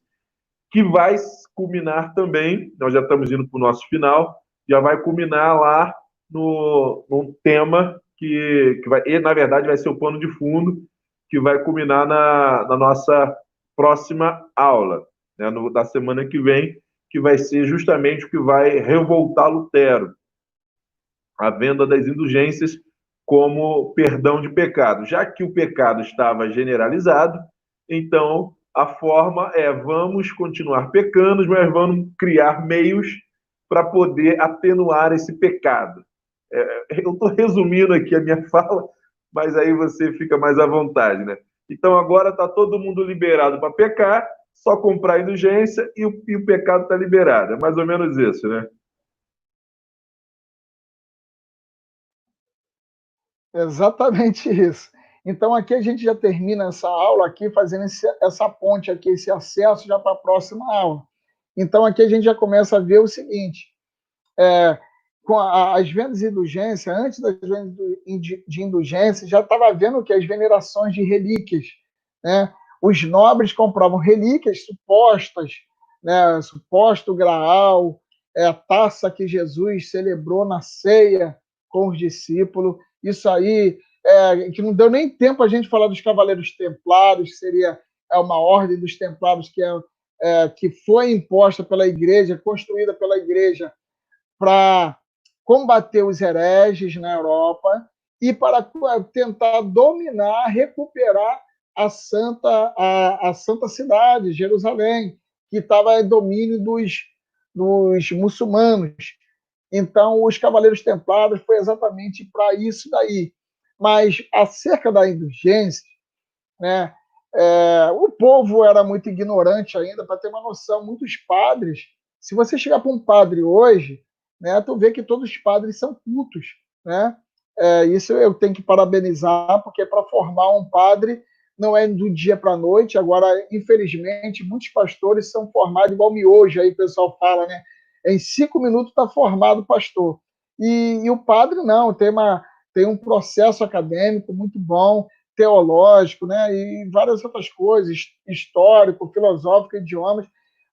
que vai culminar também, nós já estamos indo para o nosso final, já vai culminar lá num tema que vai, e na verdade vai ser o pano de fundo, que vai culminar na nossa próxima aula, né, da semana que vem, que vai ser justamente o que vai revoltar Lutero, a venda das indulgências como perdão de pecado. Já que o pecado estava generalizado, então a forma é: vamos continuar pecando, mas vamos criar meios para poder atenuar esse pecado. Eu estou resumindo aqui a minha fala, mas aí você fica mais à vontade, né? Então agora está todo mundo liberado para pecar, só comprar indulgência e o pecado está liberado. É mais ou menos isso, né? Exatamente isso. Então, aqui a gente já termina essa aula aqui, fazendo essa ponte aqui, esse acesso já para a próxima aula. Então, aqui a gente já começa a ver o seguinte, com as vendas de indulgência, antes das vendas de indulgência, já estava vendo que as venerações de relíquias, né? Os nobres compravam relíquias supostas, né? Suposto Graal, a taça que Jesus celebrou na ceia com os discípulos. Isso aí, que não deu nem tempo a gente falar dos Cavaleiros Templários, que seria uma ordem dos Templários que foi imposta pela Igreja, construída pela Igreja para combater os hereges na Europa, e para tentar dominar, recuperar a santa cidade, Jerusalém, que estava em domínio dos muçulmanos. Então, os Cavaleiros Templários foi exatamente para isso daí. Mas, acerca da indulgência, né, o povo era muito ignorante ainda, para ter uma noção. Muitos padres, se você chegar para um padre hoje, né, tu vê que todos os padres são cultos. Né? Isso eu tenho que parabenizar, porque para formar um padre não é do dia para a noite. Agora, infelizmente, muitos pastores são formados igual miojo, aí o pessoal fala, né? Em 5 minutos está formado o pastor. E o padre não, tem um processo acadêmico muito bom, teológico, né? E várias outras coisas, histórico, filosófico, idiomas.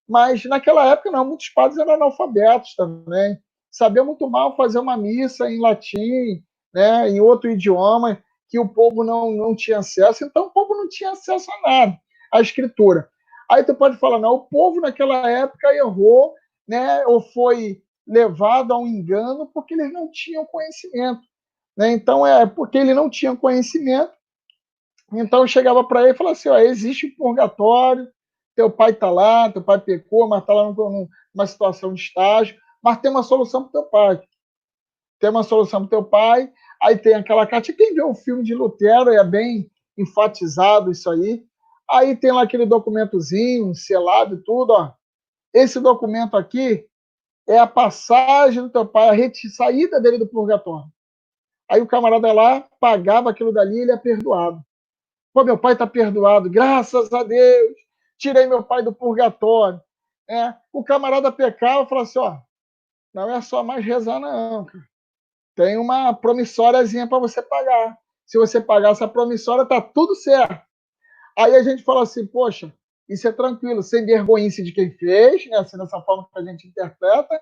Mas naquela época não, muitos padres eram analfabetos também, sabiam muito mal fazer uma missa em latim, né? Em outro idioma, que o povo não tinha acesso, então o povo não tinha acesso a nada, à escritura. Aí tu pode falar, não, o povo naquela época errou, né? Ou foi levado a um engano porque eles não tinham conhecimento. Né? Então, porque ele não tinha conhecimento, então eu chegava para ele e falava assim: ó, existe o purgatório, teu pai está lá, teu pai pecou, mas está lá numa situação de estágio, mas tem uma solução para teu pai. Tem uma solução para teu pai, aí tem aquela carta. Quem vê o filme de Lutero é bem enfatizado isso aí. Aí tem lá aquele documentozinho, selado e tudo, ó. Esse documento aqui é a passagem do teu pai, a saída dele do purgatório. Aí o camarada lá pagava aquilo dali e ele é perdoado. Pô, meu pai está perdoado, graças a Deus. Tirei meu pai do purgatório. O camarada pecava e falava assim: ó, não é só mais rezar, não. Cara. Tem uma promissóriazinha para você pagar. Se você pagar essa promissória, tá tudo certo. Aí a gente fala assim: poxa, isso é tranquilo, sem vergonhice de quem fez, né? Assim, dessa forma que a gente interpreta.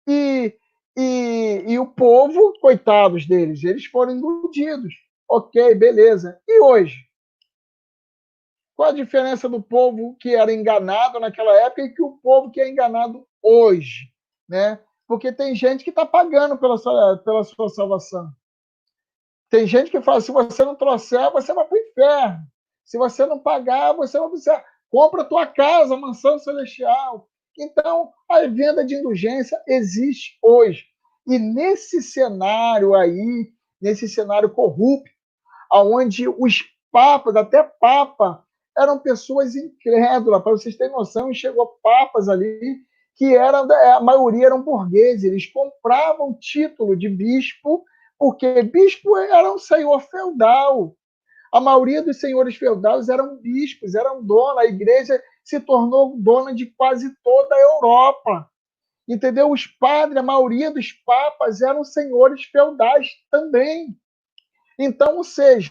E o povo, coitados deles, eles foram iludidos. Ok, beleza. E hoje? Qual a diferença do povo que era enganado naquela época e que o povo que é enganado hoje? Né? Porque tem gente que está pagando pela sua salvação. Tem gente que fala: se você não trouxer, você vai para o inferno. Se você não pagar, você vai para o céu. Compra a tua casa, a mansão celestial. Então, a venda de indulgência existe hoje. E nesse cenário aí, nesse cenário corrupto, onde os papas, até papa, eram pessoas incrédulas. Para vocês terem noção, chegou papas ali que a maioria eram burgueses. Eles compravam título de bispo, porque bispo era um senhor feudal. A maioria dos senhores feudais eram bispos, eram donos. A igreja se tornou dona de quase toda a Europa. Entendeu? Os padres, a maioria dos papas eram senhores feudais também. Então, ou seja,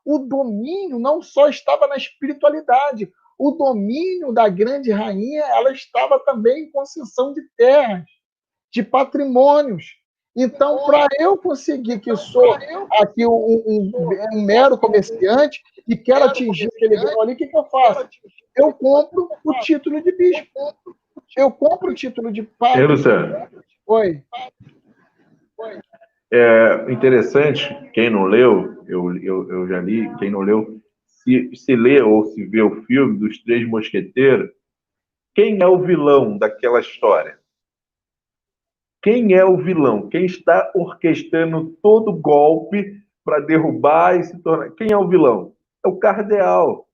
o domínio não só estava na espiritualidade, o domínio da grande rainha, ela estava também em concessão de terras, de patrimônios. Então, para eu conseguir que sou aqui um mero comerciante e quero atingir aquele grau ali, o que eu faço? Eu compro o título de bispo. Eu compro o título de padre. Luciano? Oi. É interessante, quem não leu, eu já li, quem não leu, se lê ou se vê o filme dos Três Mosqueteiros, quem é o vilão daquela história? Quem é o vilão? Quem está orquestrando todo golpe para derrubar e se tornar? Quem é o vilão? É o cardeal.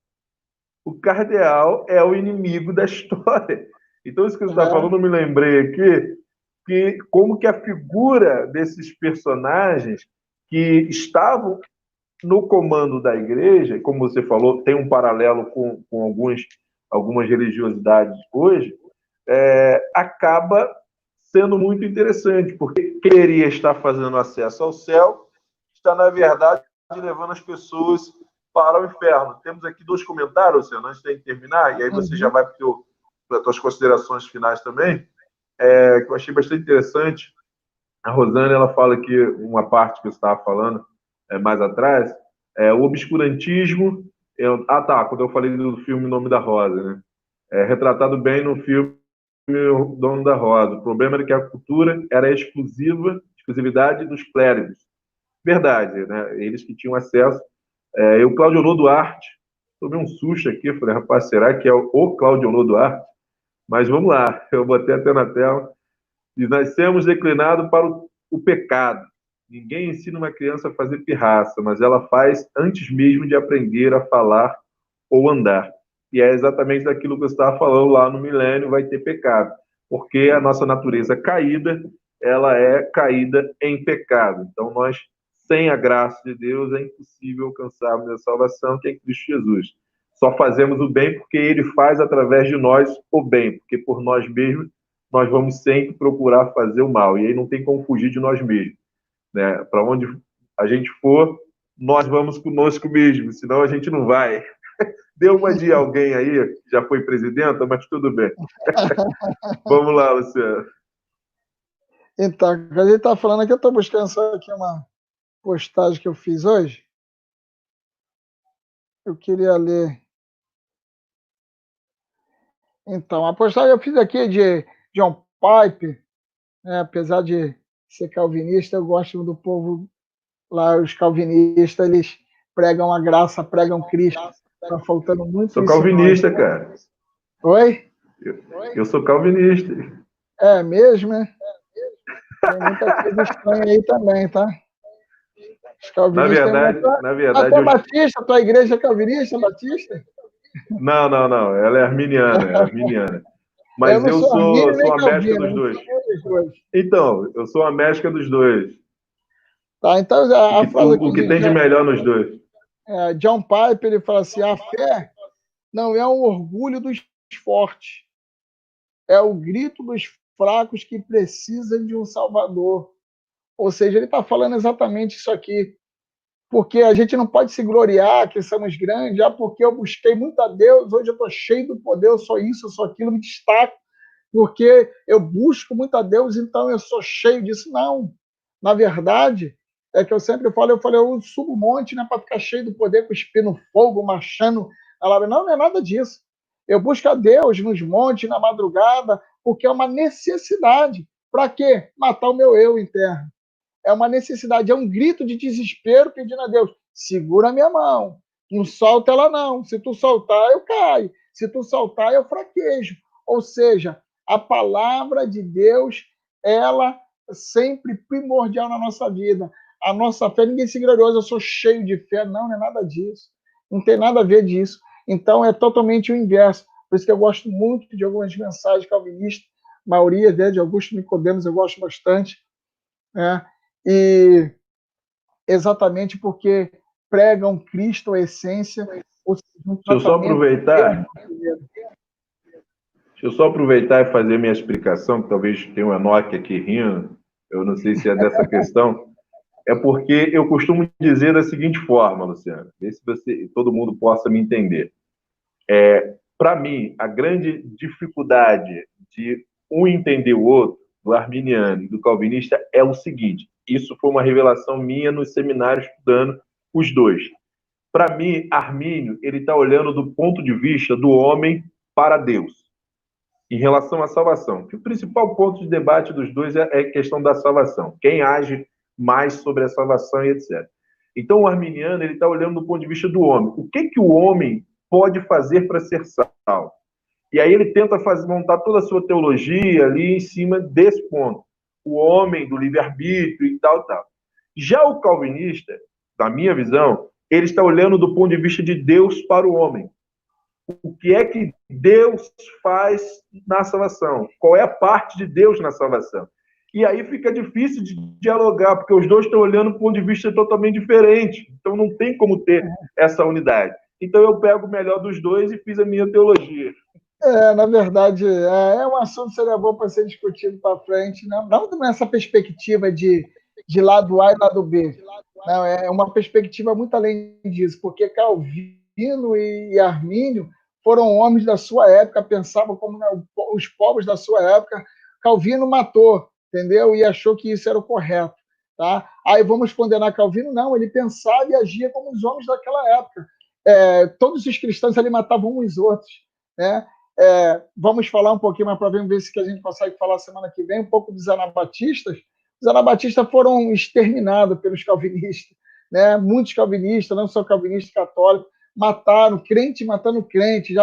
O cardeal é o inimigo da história. Então, isso que você está falando, eu me lembrei aqui, que como que a figura desses personagens que estavam no comando da igreja, como você falou, tem um paralelo com algumas religiosidades hoje, acaba sendo muito interessante, porque queria estar fazendo acesso ao céu, está, na verdade, levando as pessoas para o inferno. Temos aqui 2 comentários, Luciano, antes de terminar, e aí você já vai para as suas considerações finais também, que eu achei bastante interessante. A Rosane, ela fala que uma parte que você estava falando mais atrás, o obscurantismo... quando eu falei do filme Nome da Rosa, né? Retratado bem no filme O Dono da Rosa. O problema era que a cultura era exclusividade dos clérigos. verdade, né? Eles que tinham acesso. Eu, Claudio Duarte, tomei um susto aqui, falei, rapaz, será que é o Claudio Duarte? Mas vamos lá, eu botei até na tela. E nós temos declinado para o pecado. Ninguém ensina uma criança a fazer pirraça, mas ela faz antes mesmo de aprender a falar ou andar. E é exatamente daquilo que você estava falando lá no milênio, vai ter pecado. Porque a nossa natureza caída, ela é caída em pecado. Então, nós, sem a graça de Deus, é impossível alcançarmos a salvação, que é em Cristo Jesus. Só fazemos o bem porque Ele faz através de nós o bem, porque por nós mesmos nós vamos sempre procurar fazer o mal. E aí não tem como fugir de nós mesmos, né? Para onde a gente for, nós vamos conosco mesmo, senão a gente não vai. Deu uma de alguém aí, que já foi presidenta, mas tudo bem. Vamos lá, Luciano. Então, a gente está falando aqui, eu estou buscando só aqui uma postagem que eu fiz hoje. Eu queria ler. Então, a postagem eu fiz aqui de John Piper, né? Apesar de ser calvinista, eu gosto do povo lá, os calvinistas, eles pregam a graça, pregam Cristo. Está faltando muito Sou isso em calvinista, nós. cara. Oi? Eu sou calvinista. É mesmo, né? Tem muita coisa estranha aí também, tá? Os calvinistas Na verdade, até Batista, tua igreja é calvinista, Batista? Não, ela é arminiana. Mas Eu não sou armínio nem sou a mescla calvino, dos não dois. sou dos dois. Então, eu sou a mescla dos dois. Tá, então a frase aqui O que tem de melhor nos dois. John Piper, ele fala assim, a fé não é um orgulho dos fortes, é o grito dos fracos que precisam de um salvador. Ou seja, ele está falando exatamente isso aqui. Porque a gente não pode se gloriar que somos grandes, porque eu busquei muito a Deus, hoje eu estou cheio do poder, eu sou isso, eu sou aquilo, me destaco, porque eu busco muito a Deus, então eu sou cheio disso. Não. Na verdade, é que eu sempre falo, eu subo um monte, né, para ficar cheio do poder, cuspindo fogo, marchando. Não é nada disso. Eu busco a Deus nos montes, na madrugada, porque é uma necessidade. Para quê? Matar o meu eu interno. É uma necessidade, é um grito de desespero pedindo a Deus, segura a minha mão, não solta ela não, se tu soltar eu caio, se tu soltar eu fraquejo. Ou seja, a palavra de Deus, ela é sempre primordial na nossa vida. A nossa fé, ninguém se gloriosa, eu sou cheio de fé, não é nada disso, não tem nada a ver disso. Então é totalmente o inverso. Por isso que eu gosto muito de algumas mensagens calvinistas, a maioria de Augusto Nicodemos eu gosto bastante, né? E exatamente porque pregam Cristo, a essência, ou seja, um Deixa eu só aproveitar. Deixa eu só aproveitar e fazer minha explicação, que talvez tenha um Enoque aqui rindo, eu não sei se é dessa questão. É porque eu costumo dizer da seguinte forma, Luciano, ver se todo mundo possa me entender. Para mim, a grande dificuldade de um entender o outro, do arminiano e do calvinista, é o seguinte: isso foi uma revelação minha no seminário estudando os dois. Para mim, Armínio, ele está olhando do ponto de vista do homem para Deus, em relação à salvação. Que o principal ponto de debate dos dois é a questão da salvação. Quem age mais sobre a salvação e etc. Então, o arminiano ele está olhando do ponto de vista do homem. O que o homem pode fazer para ser salvo? E aí ele tenta montar toda a sua teologia ali em cima desse ponto. O homem, do livre-arbítrio e tal, tal. Já o calvinista, na minha visão, ele está olhando do ponto de vista de Deus para o homem. O que é que Deus faz na salvação? Qual é a parte de Deus na salvação? E aí fica difícil de dialogar, porque os dois estão olhando do ponto de vista totalmente diferente. Então não tem como ter essa unidade. Então eu pego o melhor dos dois e fiz a minha teologia. Na verdade, um assunto que seria bom para ser discutido para frente, não nessa perspectiva de lado A e lado B. Não, é uma perspectiva muito além disso, porque Calvino e Armínio foram homens da sua época, pensavam como os povos da sua época. Calvino matou, entendeu? E achou que isso era o correto. Tá? Aí vamos condenar Calvino? Não, ele pensava e agia como os homens daquela época. Todos os cristãos ali matavam uns outros, né? Vamos falar um pouquinho mais para ver se que a gente consegue falar semana que vem um pouco dos anabatistas, Os anabatistas foram exterminados pelos calvinistas, né? Muitos calvinistas, não só calvinistas católicos, mataram crente matando crente.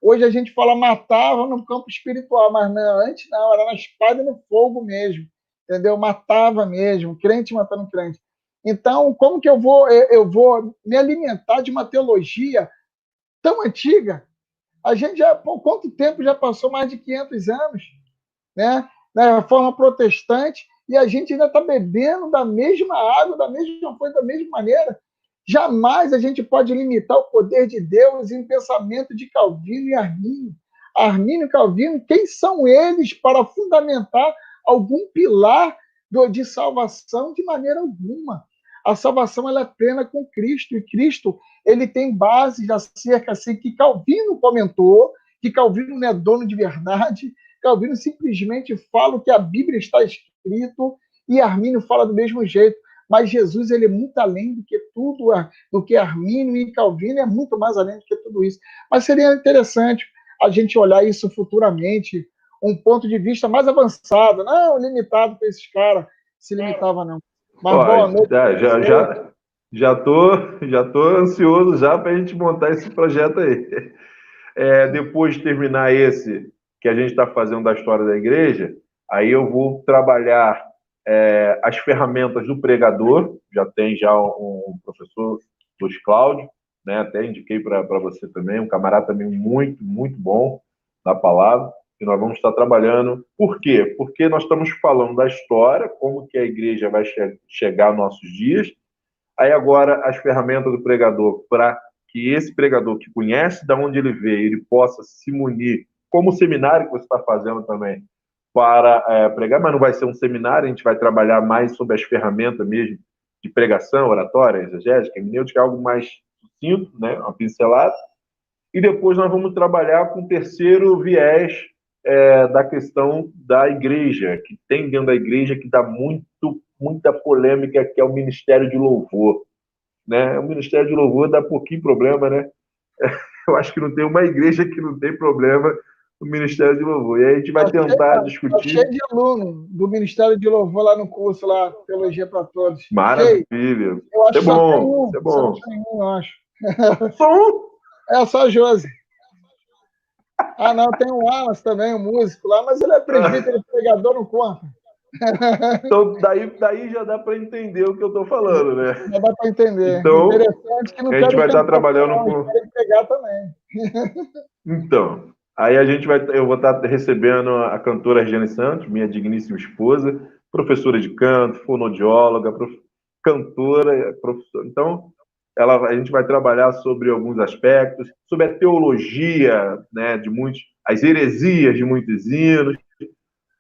Hoje a gente fala matava no campo espiritual, mas não, antes não, era na espada e no fogo mesmo, entendeu? Matava mesmo, crente matando crente. Então, como que eu vou me alimentar de uma teologia tão antiga? A gente já, por quanto tempo já passou? Mais de 500 anos, né? Na reforma protestante, e a gente ainda está bebendo da mesma água, da mesma coisa, da mesma maneira. Jamais a gente pode limitar o poder de Deus em pensamento de Calvino e Armínio. Armínio e Calvino, quem são eles para fundamentar algum pilar de salvação? De maneira alguma. A salvação ela é plena com Cristo, e Cristo ele tem bases acerca assim, que Calvino comentou, que Calvino não é dono de verdade, Calvino simplesmente fala o que a Bíblia está escrito, e Armínio fala do mesmo jeito. Mas Jesus ele é muito além do que tudo, do que Armínio e Calvino, é muito mais além do que tudo isso. Mas seria interessante a gente olhar isso futuramente, um ponto de vista mais avançado, não limitado para esses caras, se limitava não. Mas boa noite. Já tô ansioso já para a gente montar esse projeto aí. Depois de terminar esse que a gente está fazendo da história da igreja, aí eu vou trabalhar as ferramentas do pregador. Já tem um professor, Luiz Cláudio, né? Até indiquei para você também, um camarada também muito, muito bom na palavra, que nós vamos estar trabalhando. Por quê? Porque nós estamos falando da história, como que a igreja vai chegar aos nossos dias. Aí agora as ferramentas do pregador, para que esse pregador que conhece de onde ele veio, ele possa se munir, como o seminário que você está fazendo também, para pregar, mas não vai ser um seminário, a gente vai trabalhar mais sobre as ferramentas mesmo de pregação, oratória, exegética, hermenêutica, algo mais sucinto, né, uma pincelada. E depois nós vamos trabalhar com o terceiro viés da questão da igreja, que tem dentro da igreja que dá muita polêmica, que é o ministério de louvor. Né? O ministério de louvor dá pouquinho problema, né? Eu acho que não tem uma igreja que não tem problema no ministério de louvor. E aí a gente vai tentar discutir. Tá cheio de aluno do Ministério de Louvor lá no curso, lá, Teologia para Todos. Maravilha. Eu acho que é bom, isso é bom. Só tem um, eu acho. Só um? Só a Josi. Não, tem o Alas também, um músico lá, mas ele é presbítero, pregador, não conta. Então, daí já dá para entender o que eu estou falando, né? Já dá para entender. Então, interessante que não a gente vai estar trabalhando com... querem pegar também. Então, aí eu vou estar recebendo a cantora Regiane Santos, minha digníssima esposa, professora de canto, fonoaudióloga, cantora, professora. Então, a gente vai trabalhar sobre alguns aspectos, sobre a teologia, né, as heresias de muitos hinos.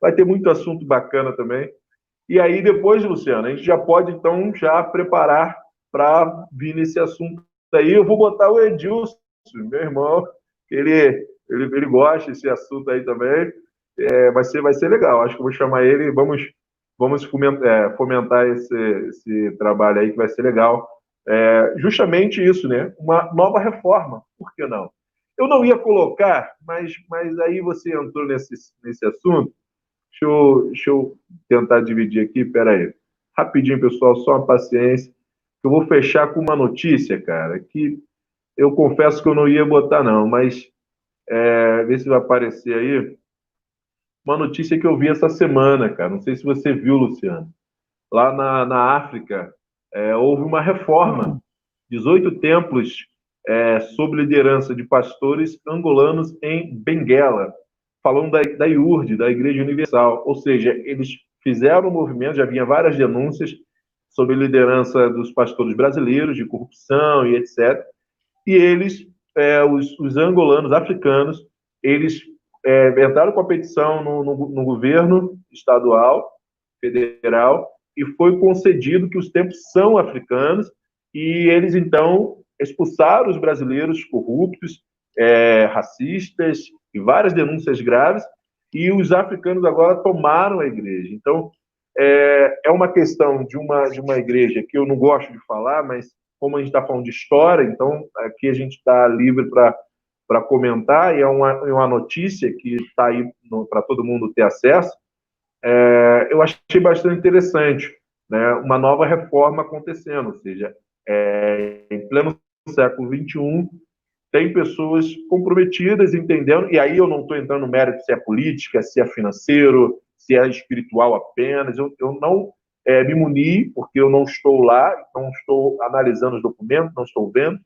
Vai ter muito assunto bacana também. E aí, depois, Luciano, a gente já pode, então, já preparar para vir nesse assunto aí. Eu vou botar o Edilson, meu irmão, ele gosta desse assunto aí também. Vai ser legal. Acho que eu vou chamar ele e vamos fomentar esse trabalho aí, que vai ser legal. Justamente isso, né? Uma nova reforma, por que não? Eu não ia colocar, mas aí você entrou nesse assunto. Deixa eu tentar dividir aqui, peraí. Rapidinho, pessoal, só uma paciência. Eu vou fechar com uma notícia, cara, que eu confesso que eu não ia botar, não, mas ver se vai aparecer aí. Uma notícia que eu vi essa semana, cara. Não sei se você viu, Luciano. Lá na África, houve uma reforma. 18 templos sob liderança de pastores angolanos em Benguela, falando da IURD, da Igreja Universal. Ou seja, eles fizeram um movimento, já havia várias denúncias sob liderança dos pastores brasileiros, de corrupção e etc. E eles, os angolanos, africanos, eles entraram com a petição no governo estadual, federal, e foi concedido que os templos são africanos, e eles, então, expulsaram os brasileiros corruptos, racistas, e várias denúncias graves, e os africanos agora tomaram a igreja. Então, é uma questão de uma igreja que eu não gosto de falar, mas como a gente está falando de história, então aqui a gente está livre para comentar, e é uma notícia que está aí para todo mundo ter acesso. eu achei bastante interessante, né? Uma nova reforma acontecendo, ou seja, em pleno século XXI, tem pessoas comprometidas, entendendo, e aí eu não estou entrando no mérito se é política, se é financeiro, se é espiritual apenas, eu não me muni, porque eu não estou lá, não estou analisando os documentos, não estou vendo,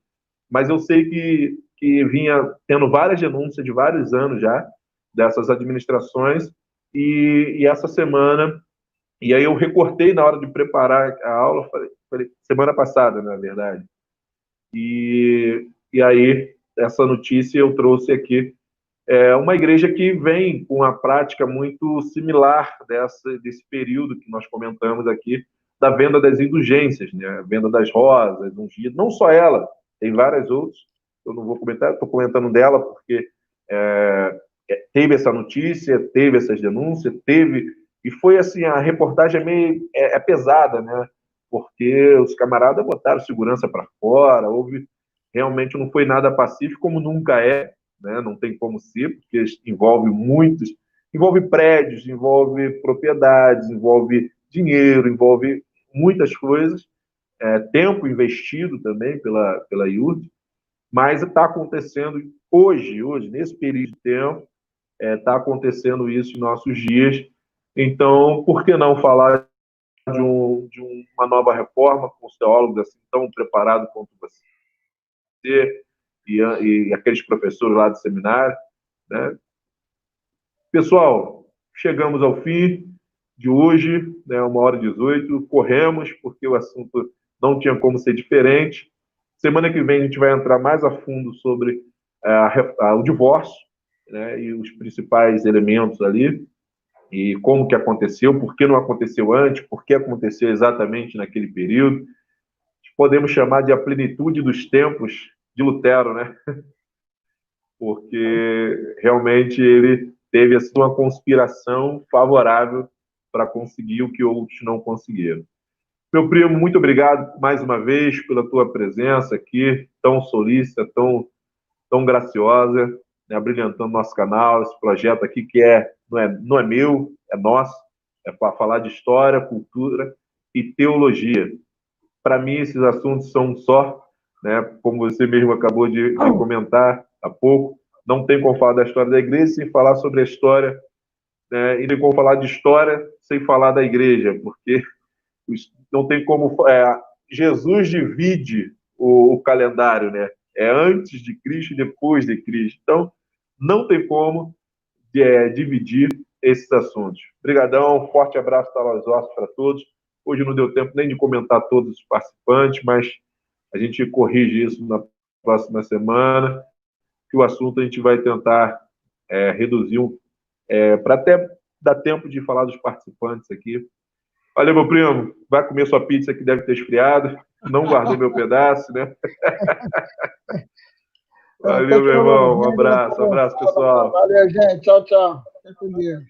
mas eu sei que vinha tendo várias denúncias de vários anos já, dessas administrações, e essa semana, e aí eu recortei na hora de preparar a aula, falei semana passada, na verdade, e aí essa notícia eu trouxe aqui. É uma igreja que vem com uma prática muito similar desse período que nós comentamos aqui, da venda das indulgências, né? A venda das rosas, ungidas, não só ela, tem várias outras, eu não vou comentar, estou comentando dela porque é, teve essa notícia, teve essas denúncias, teve, e foi assim, a reportagem é meio pesada, né? Porque os camaradas botaram segurança para fora, houve, realmente não foi nada pacífico, como nunca é, né? Não tem como ser, porque envolve muitos, envolve prédios, envolve propriedades, envolve dinheiro, envolve muitas coisas, tempo investido também pela IURD, mas está acontecendo hoje, nesse período de tempo, está acontecendo isso em nossos dias. Então, por que não falar de uma nova reforma com os teólogos assim tão preparados quanto você e aqueles professores lá do seminário, né? Pessoal, chegamos ao fim de hoje, né, 1h18, corremos, porque o assunto não tinha como ser diferente. Semana que vem a gente vai entrar mais a fundo sobre o divórcio, né, e os principais elementos ali, e como que aconteceu, por que não aconteceu antes, por que aconteceu exatamente naquele período. Podemos chamar de a plenitude dos tempos de Lutero, né? Porque realmente ele teve assim, uma conspiração favorável para conseguir o que outros não conseguiram. Meu primo, muito obrigado mais uma vez pela tua presença aqui, tão solícita, tão graciosa, né, brilhantando nosso canal, esse projeto aqui que não é meu, é nosso, é para falar de história, cultura e teologia. Para mim, esses assuntos são só, né, como você mesmo acabou de comentar há pouco, não tem como falar da história da igreja sem falar sobre a história, né, e nem como falar de história sem falar da igreja, porque não tem como. Jesus divide o calendário, né? É antes de Cristo e depois de Cristo. Então, não tem como dividir esses assuntos. Obrigadão, forte abraço Talas Ossos para todos. Hoje não deu tempo nem de comentar todos os participantes, mas a gente corrige isso na próxima semana, que o assunto a gente vai tentar reduzir para até dar tempo de falar dos participantes aqui. Valeu, meu primo. Vai comer sua pizza que deve ter esfriado. Não guardou meu pedaço, né? Valeu, meu irmão. Um abraço, pessoal. Valeu, gente. Tchau, tchau. Fica com Deus.